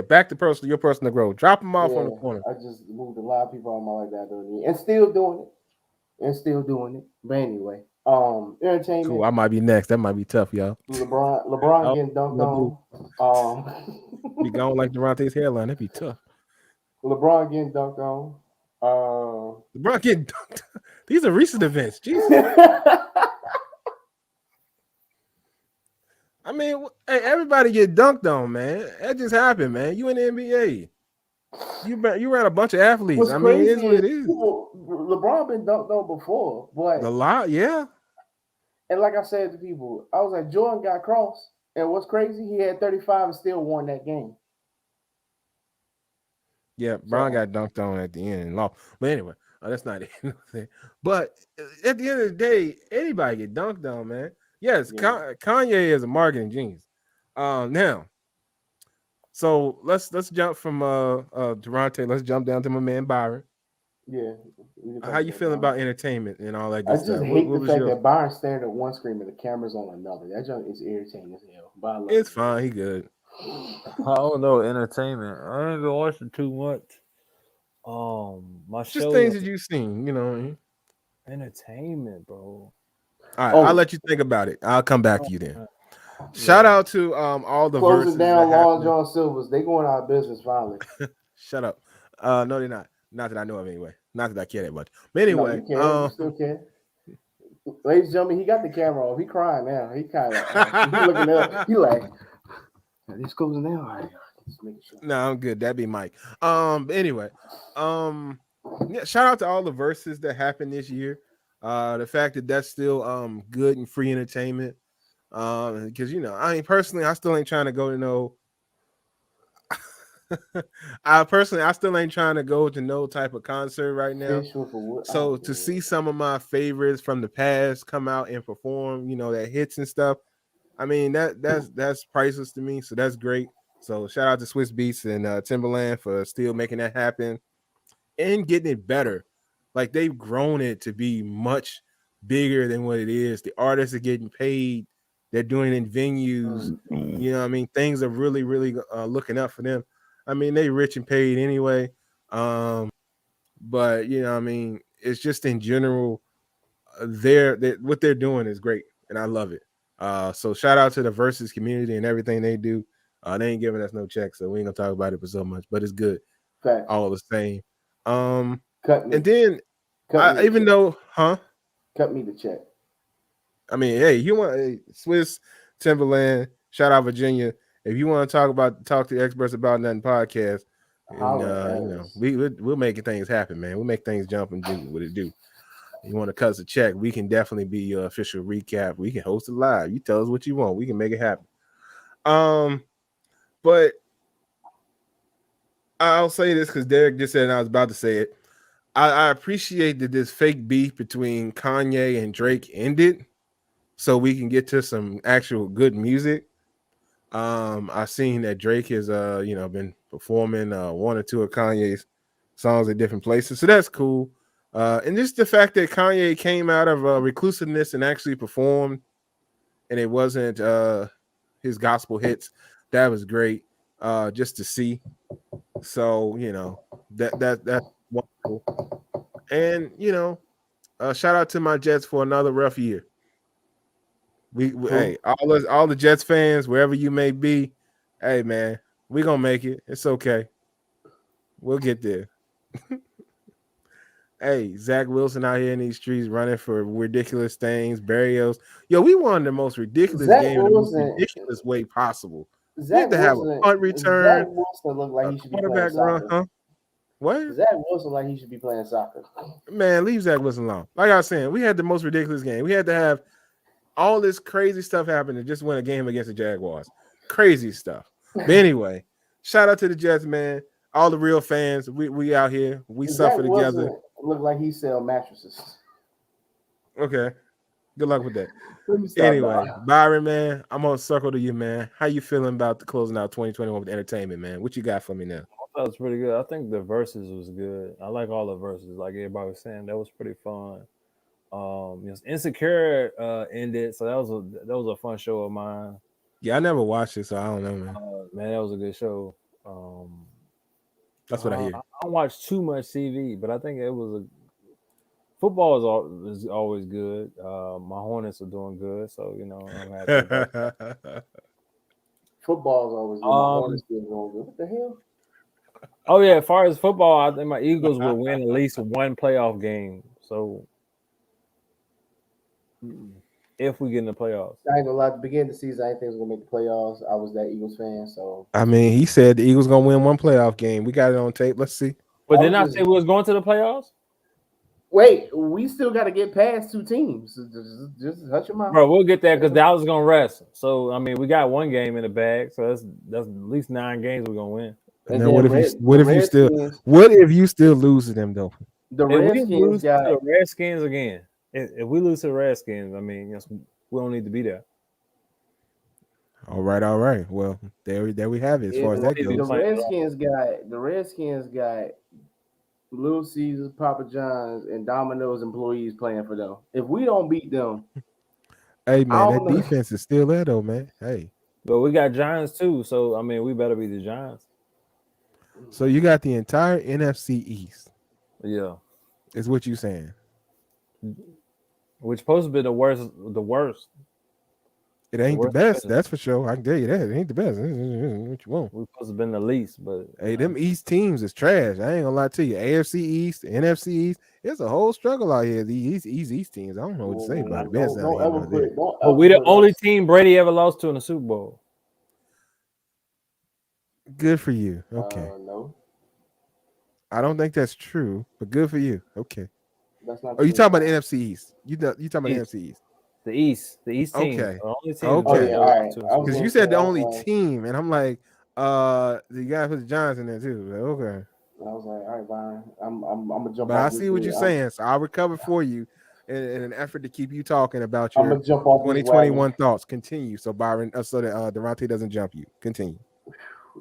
Back to your personal growth. Drop them off on the corner. I just moved a lot of people out of my life that I don't need, and still doing it. But anyway, entertainment. Cool. I might be next. That might be tough, y'all. LeBron getting dunked on. Be gone like Durante's hairline. That'd be tough. LeBron getting dunked on. LeBron getting dunked. These are recent events. Jesus. I mean, hey, everybody get dunked on, man. That just happened, man. You in the NBA. You ran a bunch of athletes. What's I mean, it is what it is. LeBron been dunked on before, but a lot, yeah. And like I said to people, I was like, Jordan got crossed, and what's crazy, he had 35 and still won that game. Yeah, Brown got dunked on at the end and lost. But anyway, that's not it. But at the end of the day, anybody get dunked on, man. Yes, yeah. Kanye is a marketing genius. Now, so let's jump from Durante. Let's jump down to my man Byron. Yeah. How you feeling about entertainment and all that good stuff? stuff? I just hate the fact that Byron's staring at one screen and the camera's on another. That junk is irritating as hell. But it's fine. He good. I don't know entertainment. I ain't been watching too much. My just show things that you've seen, you know what I mean? Entertainment, bro. All right, I'll let you think about it. I'll come back to you then. Shout out to all the closing down Long John Silver's. They going out of business finally. Shut up. No, they're not. Not that I know of anyway. Not that I care that much. But anyway, no, you still can. Ladies and gentlemen, he got the camera off. He crying now. He kind of he looking up. He like, this closing down. All right. Just making sure. No, I'm good. That'd be Mike. But anyway, yeah. Shout out to all the verses that happened this year. The fact that that's still good and free entertainment. Because I mean, personally, I still ain't trying to go to no. I still ain't trying to go to no type of concert right now. So to see some of my favorites from the past come out and perform, that hits and stuff. I mean, that's priceless to me. So that's great. So shout out to Swiss Beats and Timberland for still making that happen and getting it better. Like they've grown it to be much bigger than what it is. The artists are getting paid. They're doing it in venues. You know what I mean? Things are really, really looking up for them. I mean, they rich and paid anyway. But I mean, it's just in general, what they're doing is great, and I love it. So shout out to the Versus community and everything they do. They ain't giving us no checks, so we ain't gonna talk about it for so much, but it's good. Fact. All the same. Cut me. And then cut me the check. I mean, hey, you want Swiss, Timberland, shout out Virginia. If you want to talk to experts about nothing podcast, and, we'll make things happen, man. We'll make things jump and do what it do. You want to cut us a check, we can definitely be your official recap. We can host it live. You tell us what you want, we can make it happen. But I'll say this because Derek just said, and I was about to say it. I appreciate that this fake beef between Kanye and Drake ended, so we can get to some actual good music. I've seen that Drake has been performing one or two of Kanye's songs at different places, so that's cool. And just the fact that Kanye came out of reclusiveness and actually performed, and it wasn't his gospel hits, that was great. Just to see. So that's wonderful. And shout out to my Jets for another rough year. Hey, all the Jets fans, wherever you may be, hey man, we gonna make it. It's okay. We'll get there. Hey, Zach Wilson out here in these streets running for ridiculous things, burials. Yo, we won the most ridiculous game in the most ridiculous way possible. You Zach had to have a Wilson. punt Zach return, Wilson looked like a he should be quarterback playing run, soccer. huh? What? Zach Wilson like he should be playing soccer. Man, leave Zach Wilson alone. Like I was saying, we had the most ridiculous game. We had to have all this crazy stuff happen to just win a game against the Jaguars. Crazy stuff. But anyway, shout out to the Jets, man. All the real fans. We out here. We Zach suffer together. Wilson looked like he sell mattresses. Okay. Good luck with that. Let me stop Anyway, now. Byron, man, I'm gonna circle to you, man. How you feeling about the closing out 2021 with entertainment, man? What you got for me now? That was pretty good. I think the verses was good. I like all the verses. Like everybody was saying, that was pretty fun. Insecure ended, so that was a fun show of mine. Yeah, I never watched it, so I don't know, man. Man, that was a good show. That's what I hear. I don't watch too much TV, but I think it was football is always good. My Hornets are doing good, so I'm happy about that. Football's always good. My Hornets been going good. What the hell? Oh yeah, as far as football, I think my Eagles will win at least one playoff game. So if we get in the playoffs, I ain't gonna lie. At the beginning of the season, I didn't think it was gonna make the playoffs. I was that Eagles fan, so I mean, he said the Eagles gonna win one playoff game. We got it on tape. Let's see. but didn't I say we was going to the playoffs? wait, we still got to get past two teams. Just hush your mouth, Bro, we'll get there because Dallas is gonna rest. So I mean, we got one game in the bag, so that's at least 9 games we're gonna win. And then what if you still lose to them though? The If we Redskins lose got to the Redskins again, if we lose to the Redskins, I mean, we don't need to be there. All right. Well, there we have it. As far as that goes, the Redskins got Little Caesars, Papa John's, and Domino's employees playing for them. If we don't beat them, hey man, that defense is still there though, man. Hey, but we got Giants too, so I mean, we better be the Giants. So you got the entire NFC East. Yeah, is what you saying? Which supposed to be the worst. It ain't the best, that's for sure. I can tell you that. It ain't the best. What you want? We're supposed to have been the least, but hey, them East teams is trash. I ain't gonna lie to you. AFC East, NFC East, it's a whole struggle out here. These East teams. I don't know what to say about it. But we the only team Brady ever lost to in the Super Bowl. Good for you. Okay. No. I don't think that's true, but good for you. Okay. That's not. Oh, you talking about the NFC East? You talking about the NFC East? The East team. Okay. The only team. Okay. All right. Because you said the only team, and I'm like, you gotta put the Giants in there too. Like, okay. I was like, all right, Byron. I'm gonna jump. But I see what you're saying, so I'll recover for you in an effort to keep you talking about your 2021 thoughts. Continue, so Byron, so that Durante doesn't jump you. Continue.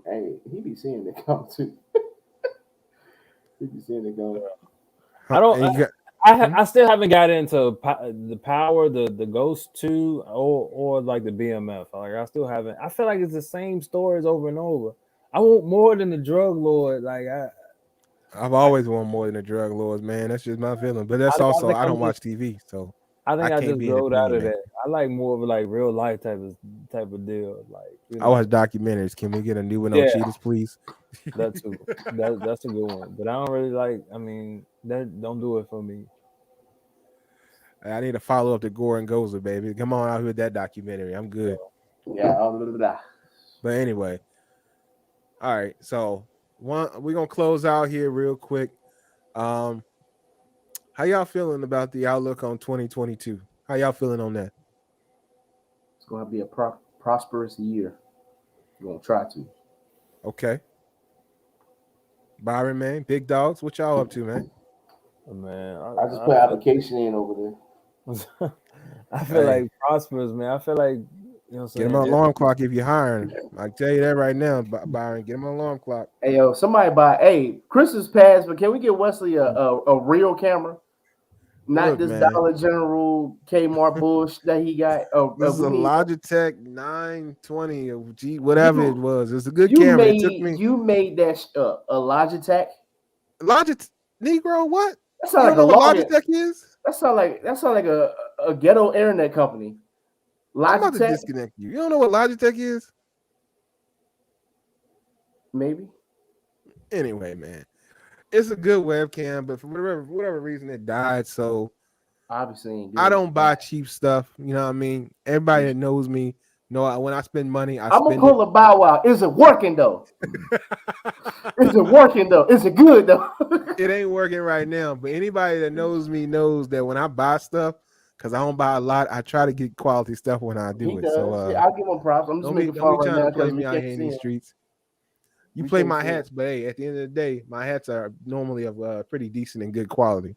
Hey, he be seeing it come too. He be seeing it go. I still haven't got into the Power, the Ghost 2, or like the BMF. Like I still haven't. I feel like it's the same stories over and over. I want more than the drug lord. Like I've always wanted more than the drug lords, man. That's just my feeling. But that's also I don't watch TV, so I think I just growed out of that. I like more of like real life type of deal. Like I watch documentaries. Can we get a new one on Cheetahs, please? That too. That's a good one. But I don't really like. I mean, that don't do it for me. I need to follow up to Gore and Gozer, baby. Come on out here with that documentary. I'm good. Yeah. But anyway, all right. So we're gonna close out here real quick. How y'all feeling about the outlook on 2022? How y'all feeling on that? It's gonna be a prosperous year. We're gonna try to. Okay. Byron, man, big dogs. What y'all up to, man? Man, I just put application in over there. I feel like prosperous, man. I feel like get him an alarm clock if you're hiring. I tell you that right now, Byron. Get him an alarm clock. Hey, yo, somebody buy. Hey, Christmas passed, but can we get Wesley a real camera? Not this man. Dollar General Kmart bullshit that he got. This is a Logitech 920 or whatever it was. It's a good camera. You made that a Logitech. Logitech, Negro, what? That sounds like what Logitech is. That sounds like a ghetto internet company. Logitech. I'm about to disconnect you. You don't know what Logitech is? Maybe. Anyway, man. It's a good webcam, but for whatever reason it died. So obviously I don't buy cheap stuff. You know what I mean? Everybody that knows me No, when I spend money, I I'm gonna spend pull a Bow Wow. Is it working though? it. Is it working though? Is it good though? It ain't working right now. But anybody that knows me knows that when I buy stuff, because I don't buy a lot, I try to get quality stuff when I do He it. does. So I'll give him props. I'm just making don't be fun right trying now to play because we me out can't here in see these him. streets. You We play can't my see him. hats, but hey, at the end of the day, my hats are normally of pretty decent and good quality.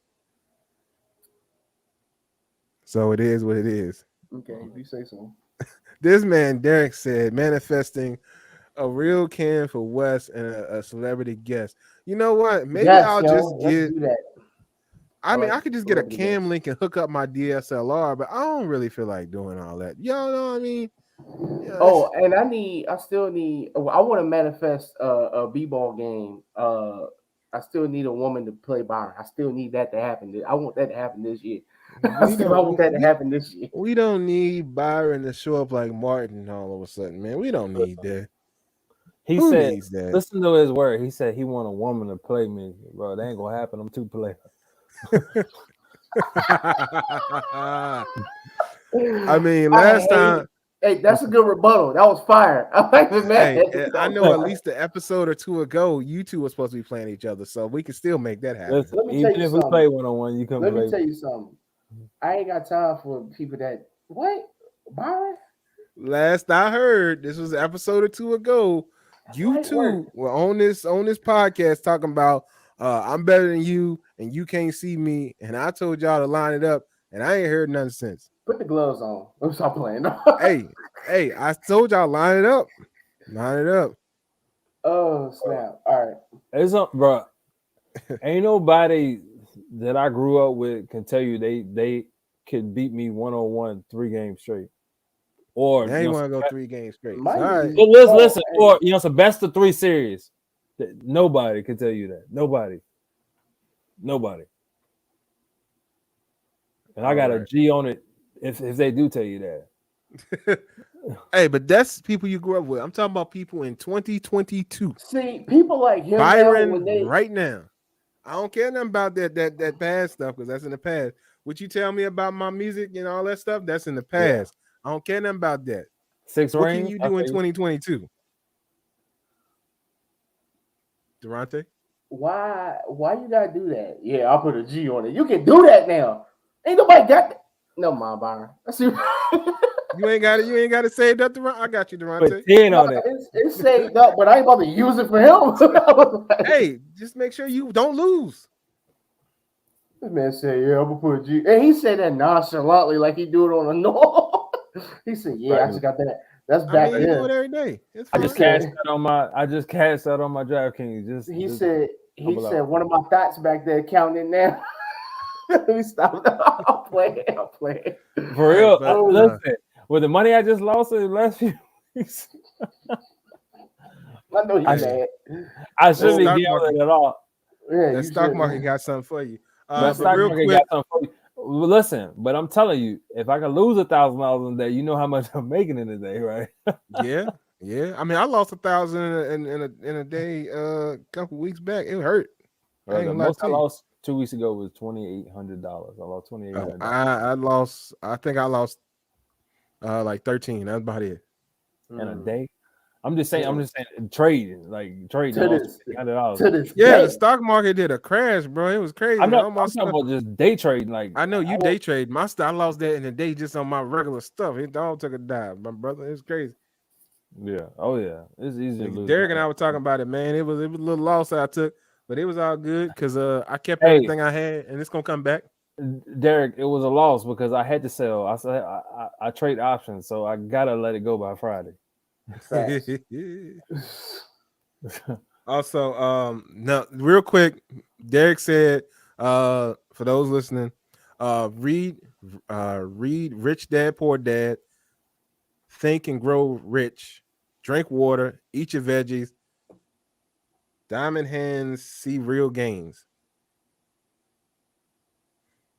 So it is what it is. Okay, if you say so. This man Derek said manifesting a real can for Wes and a celebrity guest. You know what? Maybe Yes, I'll just let's get. do that. I mean, like I could just get a celebrity cam guest. link and hook up my DSLR, but I don't really feel like doing all that. You know what I mean? Yeah, Oh, and I still need. I want to manifest a b-ball game. I still need a woman to play Byron. I still need that to happen. I want that to happen this year. I want that to happen this year. we don't need Byron to show up like Martin all of a sudden, man. We don't need that. He Who said, needs that? listen to his word. He said he want a woman to play me, bro. That ain't gonna happen. I'm too player. I mean, last time. Hey, that's a good rebuttal. That was fire. I like the man. Hey, I know at least the episode or two ago, you two were supposed to be playing each other, so we can still make that happen. Listen, Let me even tell you if we something. play 1-on-1, you come Let play. me tell you something. I ain't got time for people that what Byron. Last I heard, this was an episode or two ago. You Light two work. were on this podcast talking about I'm better than you and you can't see me, and I told y'all to line it up, and I ain't heard nothing since. Put the gloves on. Let's stop playing. hey, I told y'all line it up. Line it up. Oh snap! All right. It's up, bro. Ain't nobody that I grew up with can tell you they can beat me 1-on-1 3 games straight. Or Now you want to go 3 games straight. My All right. Well, listen, or it's a best of 3 series. Nobody can tell you that. Nobody. And I got a G on it if they do tell you that. Hey, but that's people you grew up with. I'm talking about people in 2022. See, people like him Byron right now. I don't care nothing about that past stuff because that's in the past. What you tell me about my music and all that stuff, that's in the past. Yeah. I don't care nothing about that. 6 what rings? Can you do in 2022? Durante? Why you gotta do that? Yeah, I'll put a G on it. You can do that now. Ain't nobody got that. No, mind, Byron. You ain't got it saved up, Durante. I got you, Durante. Put 10 on it. It's saved up, but I ain't about to use it for him. Hey, just make sure you don't lose. This man said, "Yeah, I'm gonna put a G," and he said that nonchalantly, like he do it on a normal. He said, "Yeah, right. I just got that. That's back there." You do it every day. I just cashed out on my DraftKings. He said one of my thoughts back there counting it now. Let me stop. I'm playing. For real. Listen, with the money I just lost in the last few weeks, I know you're mad. I shouldn't be gambling at all. Yeah, the stock market got something for you. The stock market got something for you. Listen, but I'm telling you, if I can lose $1,000 in a day, you know how much I'm making in a day, right? Yeah. I mean, I lost $1,000 in a day a couple weeks back. It hurt. The most I lost 2 weeks ago was $2,800. I lost $2,800. I lost. I think I lost like 13. That's about it. In a day. I'm just saying trading. $1,800. Yeah, the stock market did a crash, bro. It was crazy. I'm talking about just day trading. Like I know you day trade. My stock, I lost that in a day just on my regular stuff. It all took a dive, my brother. It's crazy. Yeah. Oh yeah. It's easy to lose. Derek and I were talking about it, man. It was a little loss that I took, but it was all good because I kept everything I had, and it's gonna come back. Derek, it was a loss because I had to sell. I said I trade options, so I gotta let it go by Friday. Also, no, real quick, Derek said, for those listening, read Rich Dad Poor Dad, Think and Grow Rich, drink water, eat your veggies, diamond hands, see real gains.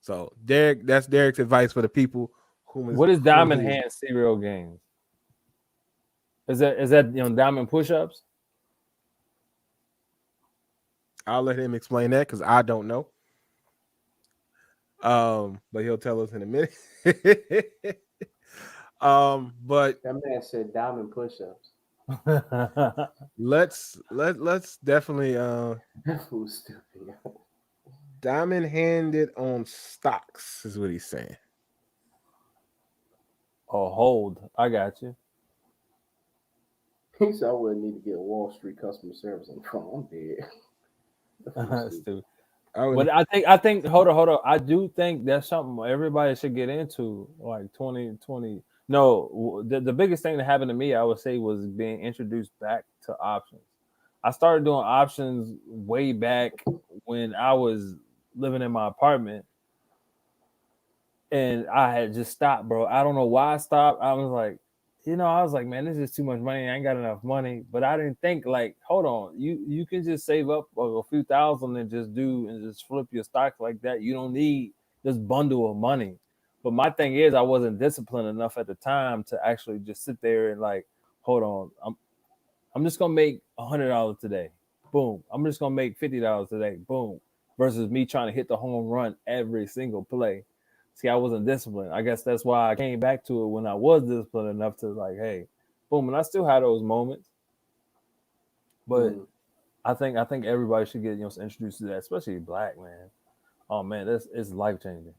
So Derek, that's Derek's advice for the people what is diamond hands, see real gains? Is that diamond push-ups? I'll let him explain that because I don't know. But he'll tell us in a minute. But That man said diamond push-ups. let's definitely That fool's stupid. diamond handed on stocks is what he's saying. Oh, hold. I got you. He said I wouldn't need to get Wall Street customer service on the phone. I'm dead. That fool's stupid. Stupid. I would, But I think hold on. I do think that's something everybody should get into, like 2020. No, the biggest thing that happened to me, I would say, was being introduced back to options. I started doing options way back when I was living in my apartment, and I had just stopped, bro. I don't know why I stopped. I was like, man, this is too much money. I ain't got enough money. But I didn't think, like, hold on, you can just save up a few thousand and just flip your stocks like that. You don't need this bundle of money. But my thing is, I wasn't disciplined enough at the time to actually just sit there and like, hold on, I'm just gonna make $100 today. Boom. I'm just gonna make $50 today. Boom. Versus me trying to hit the home run every single play. See, I wasn't disciplined. I guess that's why I came back to it when I was disciplined enough to like, hey, boom. And I still had those moments. But I think everybody should get introduced to that, especially black man. Oh man, it's life changing.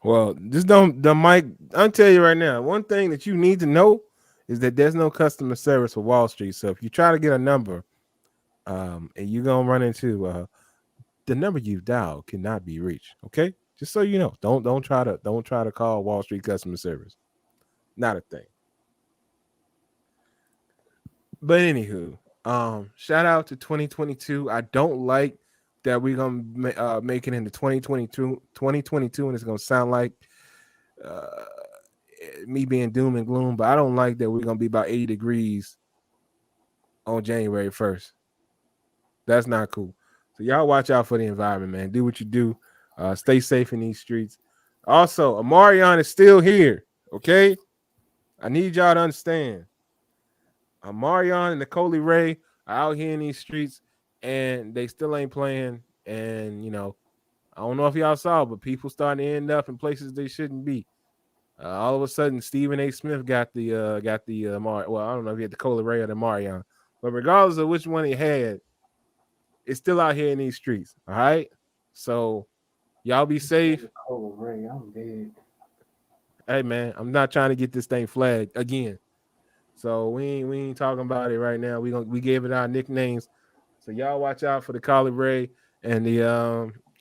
well, just don't the Mike. I'll tell you right now. One thing that you need to know is that there's no customer service for Wall Street. So if you try to get a number, and you're gonna run into the number you've dialed cannot be reached. Okay, just so you know, don't try to call Wall Street customer service. Not a thing. But anywho, shout out to 2022. I don't like that we're gonna make it into 2022, and it's gonna sound like uh, me being doom and gloom. But I don't like that we're gonna be about 80 degrees on January 1st. That's not cool. So y'all watch out for the environment, man. Do what you do. Stay safe in these streets. Also, Amarion is still here. Okay, I need y'all to understand. Amarion and Nicole Ray are out here in these streets, and they still ain't playing. And I don't know if y'all saw, but people starting to end up in places they shouldn't be. All of a sudden, Stephen A. Smith got the well, I don't know if he had the Nicole Ray or the Amarion, but regardless of which one he had, it's still out here in these streets. All right, so y'all be safe. Oh, Ray, I'm dead. Hey man, I'm not trying to get this thing flagged again. So we ain't talking about it right now. We gave it our nicknames. So y'all watch out for the Collie Ray and the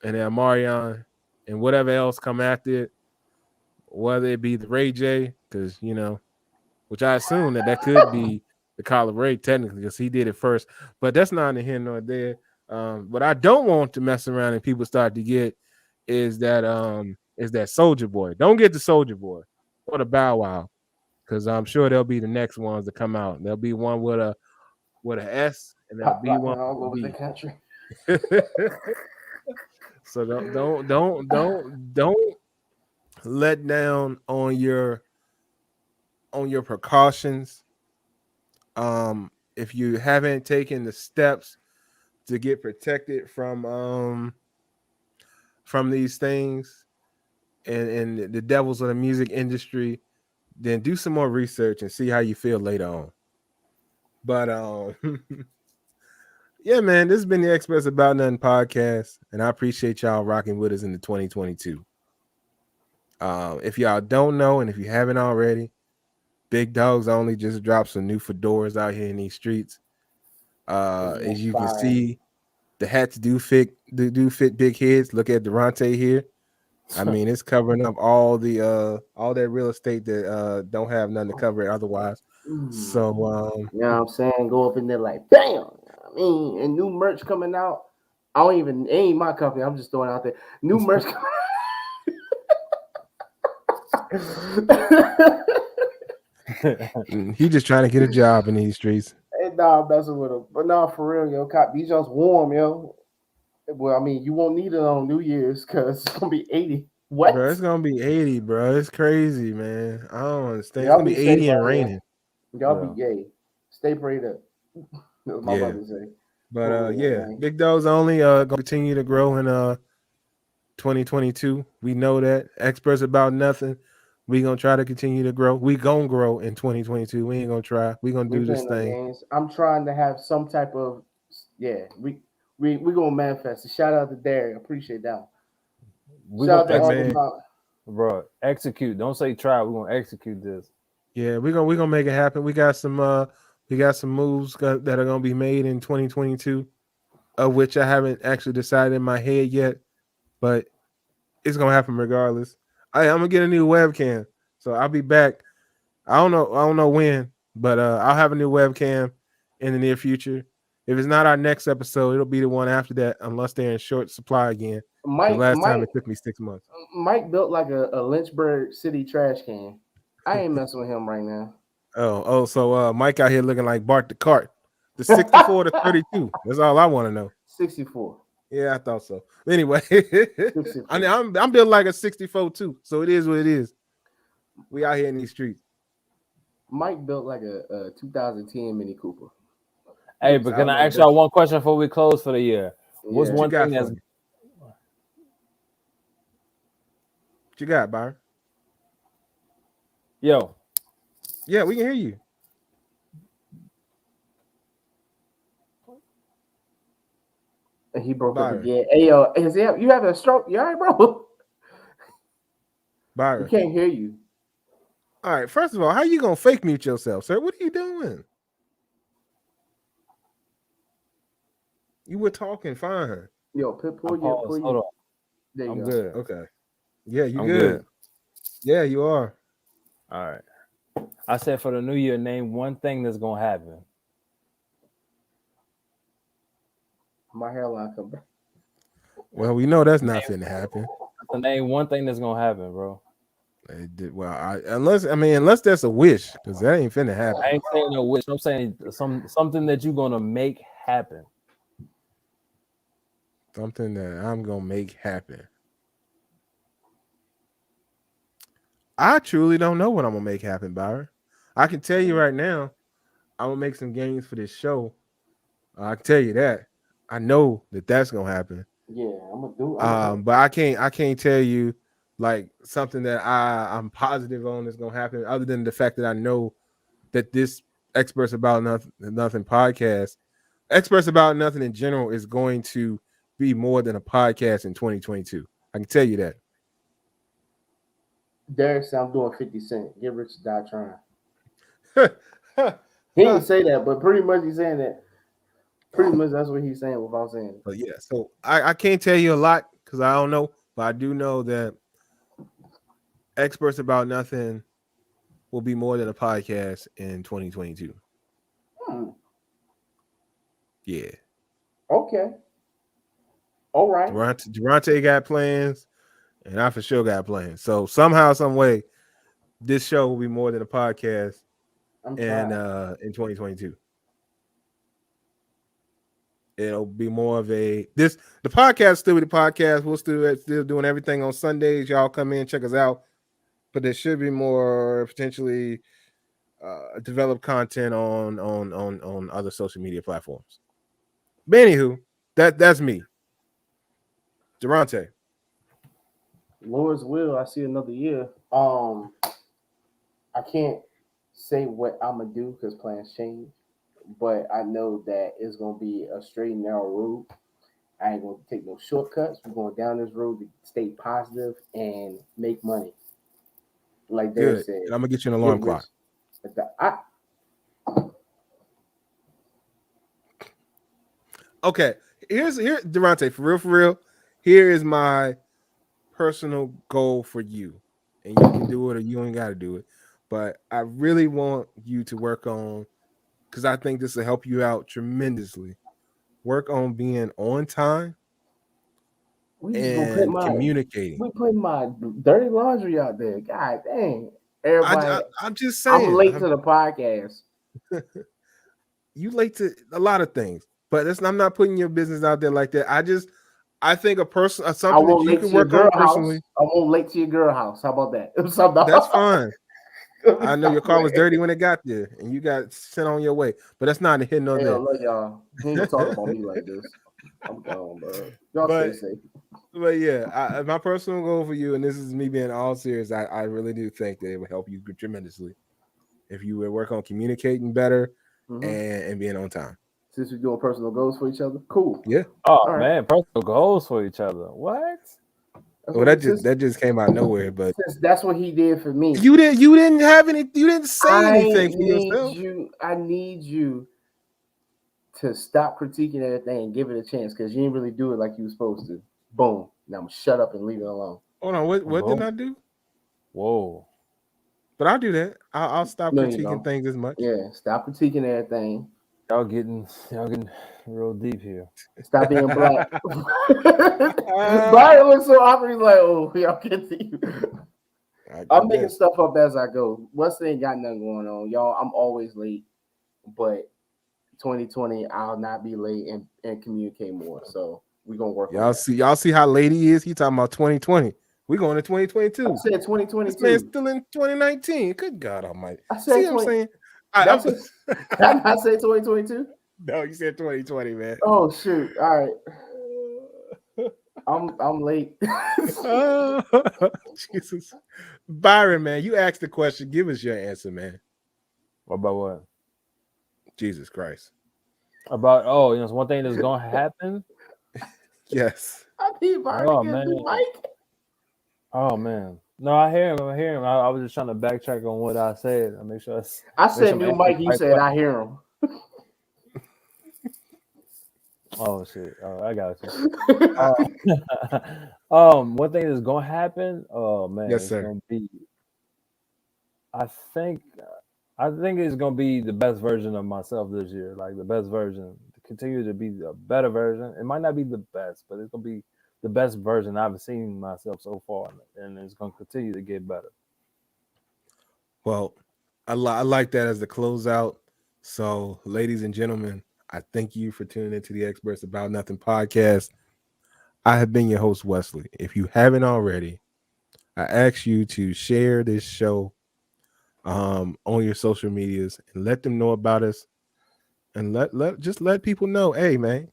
Amarion and whatever else come after it, whether it be the Ray J, because which I assume that could be the Collie Ray technically because he did it first. But that's not in here nor there. What I don't want to mess around and people start to get is that Soldier Boy. Don't get the Soldier Boy or the Bow Wow. Because I'm sure they'll be the next ones to come out. There'll be one with a S, and there'll Pop be locking one all over with the a country. B. So don't let down on your precautions. If you haven't taken the steps to get protected from these things and the devils of the music industry, then do some more research and see how you feel later on. But yeah, man, this has been the Experts About Nothing podcast, and I appreciate y'all rocking with us in the 2022. If y'all don't know, and if you haven't already, Big Dogs Only just dropped some new fedoras out here in these streets. As you can see, the hats do fit big heads. Look at Durante here. I mean, it's covering up all that real estate that don't have nothing to cover it otherwise. So you know what I'm saying? Go up in there like bam. I mean, and new merch coming out. It ain't my company. I'm just throwing it out there. New merch coming he just trying to get a job in these streets. Hey, nah, I'm messing with him. But nah, for real, yo, cop, these just warm, yo. Well, I mean, you won't need it on New Year's because it's gonna be 80. What? Bro, it's gonna be 80, bro. It's crazy, man. I don't understand. Y'all It's gonna be be 80 safe and out raining. Y'all be gay. Stay prayed up. That's what my Yeah. brother say. But yeah, man. Big Dogs Only gonna continue to grow in 2022. We know that. Experts About Nothing. We gonna try to continue to grow. We gonna grow in 2022. We ain't gonna try. We gonna We do this playing no thing. games. I'm trying to have some type of we gonna manifest. Shout out to Derek. Appreciate that. We Shout out gonna to all the man. bro. Execute. Don't say try. We're gonna execute this. Yeah, we gonna make it happen. We got some moves that are gonna be made in 2022, of which I haven't actually decided in my head yet, but it's gonna happen regardless. I'm gonna get a new webcam, so I'll be back. I don't know when, but I'll have a new webcam in the near future. If it's not our next episode, it'll be the one after that, unless they're in short supply again. Because last time it took me 6 months. Mike built like a Lynchburg City trash can. I ain't messing with him right now. So Mike out here looking like Bart the Cart. The 64 to 32. That's all I want to know. 64. Yeah, I thought so. Anyway, 64. I mean, I'm built like a 64 too. So it is what it is. We out here in these streets. Mike built like a 2010 Mini Cooper. Hey, but can I ask y'all one question before we close for the year? What's Yeah. one thing that's What you got, Byron? yo? Yeah, we can hear you. And he broke Byron. up again. Hey yo, you having a stroke? You all right, bro? Byron. We can't hear you. All right. First of all, how you gonna fake mute yourself, sir? What are you doing? You were talking fine. Yo, pull Hold you. on. There you I'm go. good. Okay. Yeah, you I'm good. Yeah, you are. All right. I said for the new year, name one thing that's gonna happen. My hairline come back. Well, we know that's not finna happen. So name one thing that's gonna happen, bro. Unless that's a wish, because that ain't finna happen. I ain't saying no wish. I'm saying something that you're gonna make happen. Something that I'm gonna make happen. I truly don't know what I'm gonna make happen, Byron. I can tell you right now, I'm gonna make some games for this show. I can tell you that. I know that that's gonna happen. Yeah, I'm gonna do. But I can't tell you like something that I'm positive on is gonna happen, other than the fact that I know that this Experts About Nothing podcast, Experts About Nothing in general, is going to be more than a podcast in 2022. I can tell you that. Derek said I'm doing 50 Cent. Get rich or die trying. He didn't say that, but pretty much he's saying that. Pretty much that's what he's saying without saying it. But yeah, so I can't tell you a lot because I don't know, but I do know that Experts About Nothing will be more than a podcast in 2022. Yeah. Okay. All right. Durante got plans, and I for sure got plans. So somehow, some way, this show will be more than a podcast in 2022. It'll be more of the podcast still be the podcast. We'll still doing everything on Sundays. Y'all come in, check us out. But there should be more potentially developed content on other social media platforms. But anywho, that's me. Durante. Lord's will, I see another year. I can't say what I'm gonna do because plans change, but I know that it's gonna be a straight and narrow road. I ain't gonna take no shortcuts. We're going down this road to stay positive and make money. Like Derek said, and I'm gonna get you an alarm clock. Okay, here's Durante, for real. Here is my personal goal for you, and you can do it or you ain't got to do it. But I really want you to work on, because I think this will help you out tremendously. Work on being on time and communicating. We putting my dirty laundry out there. God dang. Everybody, I'm just saying. I'm late to the podcast. You late to a lot of things, but I'm not putting your business out there like that. I think something that you can work on personally. I won't late to your girl house. How about that? That's fine. I know your car was dirty when it got there, and you got sent on your way. But that's not a hidden on there. Look, y'all. He ain't talking about me like this. I'm gone, bro. Y'all But- stay safe. But yeah, my personal goal for you, and this is me being all serious, I really do think that it would help you tremendously if you would work on communicating better Mhm. and being on time. Since we're doing personal goals for each other, cool. Yeah. Oh All right. man, personal goals for each other. What? That's Well, what- that just came out of nowhere. But since that's what he did for me. you didn't have any. You didn't say anything for yourself. I need you to stop critiquing everything and give it a chance because you didn't really do it like you were supposed to. Boom. Now I'm shut up and leave it alone. Hold on. What did I do? Whoa. But I'll do that. I'll stop No, you critiquing don't. thing as much. Yeah, stop critiquing everything. Y'all getting real deep here. Stop being black. Brian looks so awkward. He's like, "Oh, y'all get to you." I'm making stuff up as I go. Wesley ain't got nothing going on, y'all. I'm always late, but 2020, I'll not be late and communicate more. So we're gonna work. Y'all see how late he is. He talking about 2020. We going to 2022. I said 2022. This man's still in 2019. Good God Almighty. I said See what I'm saying? Did I not say 2022? No, you said 2020, man. Oh shoot! All right, I'm late. Oh, Jesus. Byron, man, you asked the question. Give us your answer, man. About what? Jesus Christ. About it's one thing that's gonna happen. Yes. I need Byron Oh, to get a man. new mic. Oh man. No, I hear him. I was just trying to backtrack on what I said. I make sure I said sure new I'm mic. answering You the said right I hear him. Oh shit! Oh, I got you. One thing that's gonna happen. Oh man, Yes, it's sir. gonna be. I think it's gonna be the best version of myself this year. Like the best version, continue to be the better version. It might not be the best, but it's gonna be the best version I've seen myself so far, and it's gonna continue to get better. Well, I like that as the closeout. So, ladies and gentlemen, I thank you for tuning into the Experts About Nothing podcast. I have been your host, Wesley. If you haven't already, I ask you to share this show on your social medias and let them know about us, and let people know, hey man,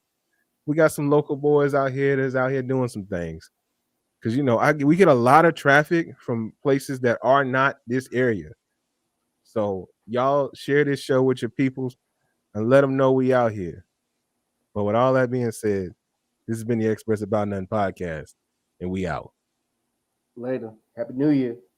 we got some local boys out here that's out here doing some things. Because we get a lot of traffic from places that are not this area. So y'all share this show with your peoples and let them know we out here. But with all that being said, this has been the Experts About Nothing podcast, and we out. Later. Happy New Year.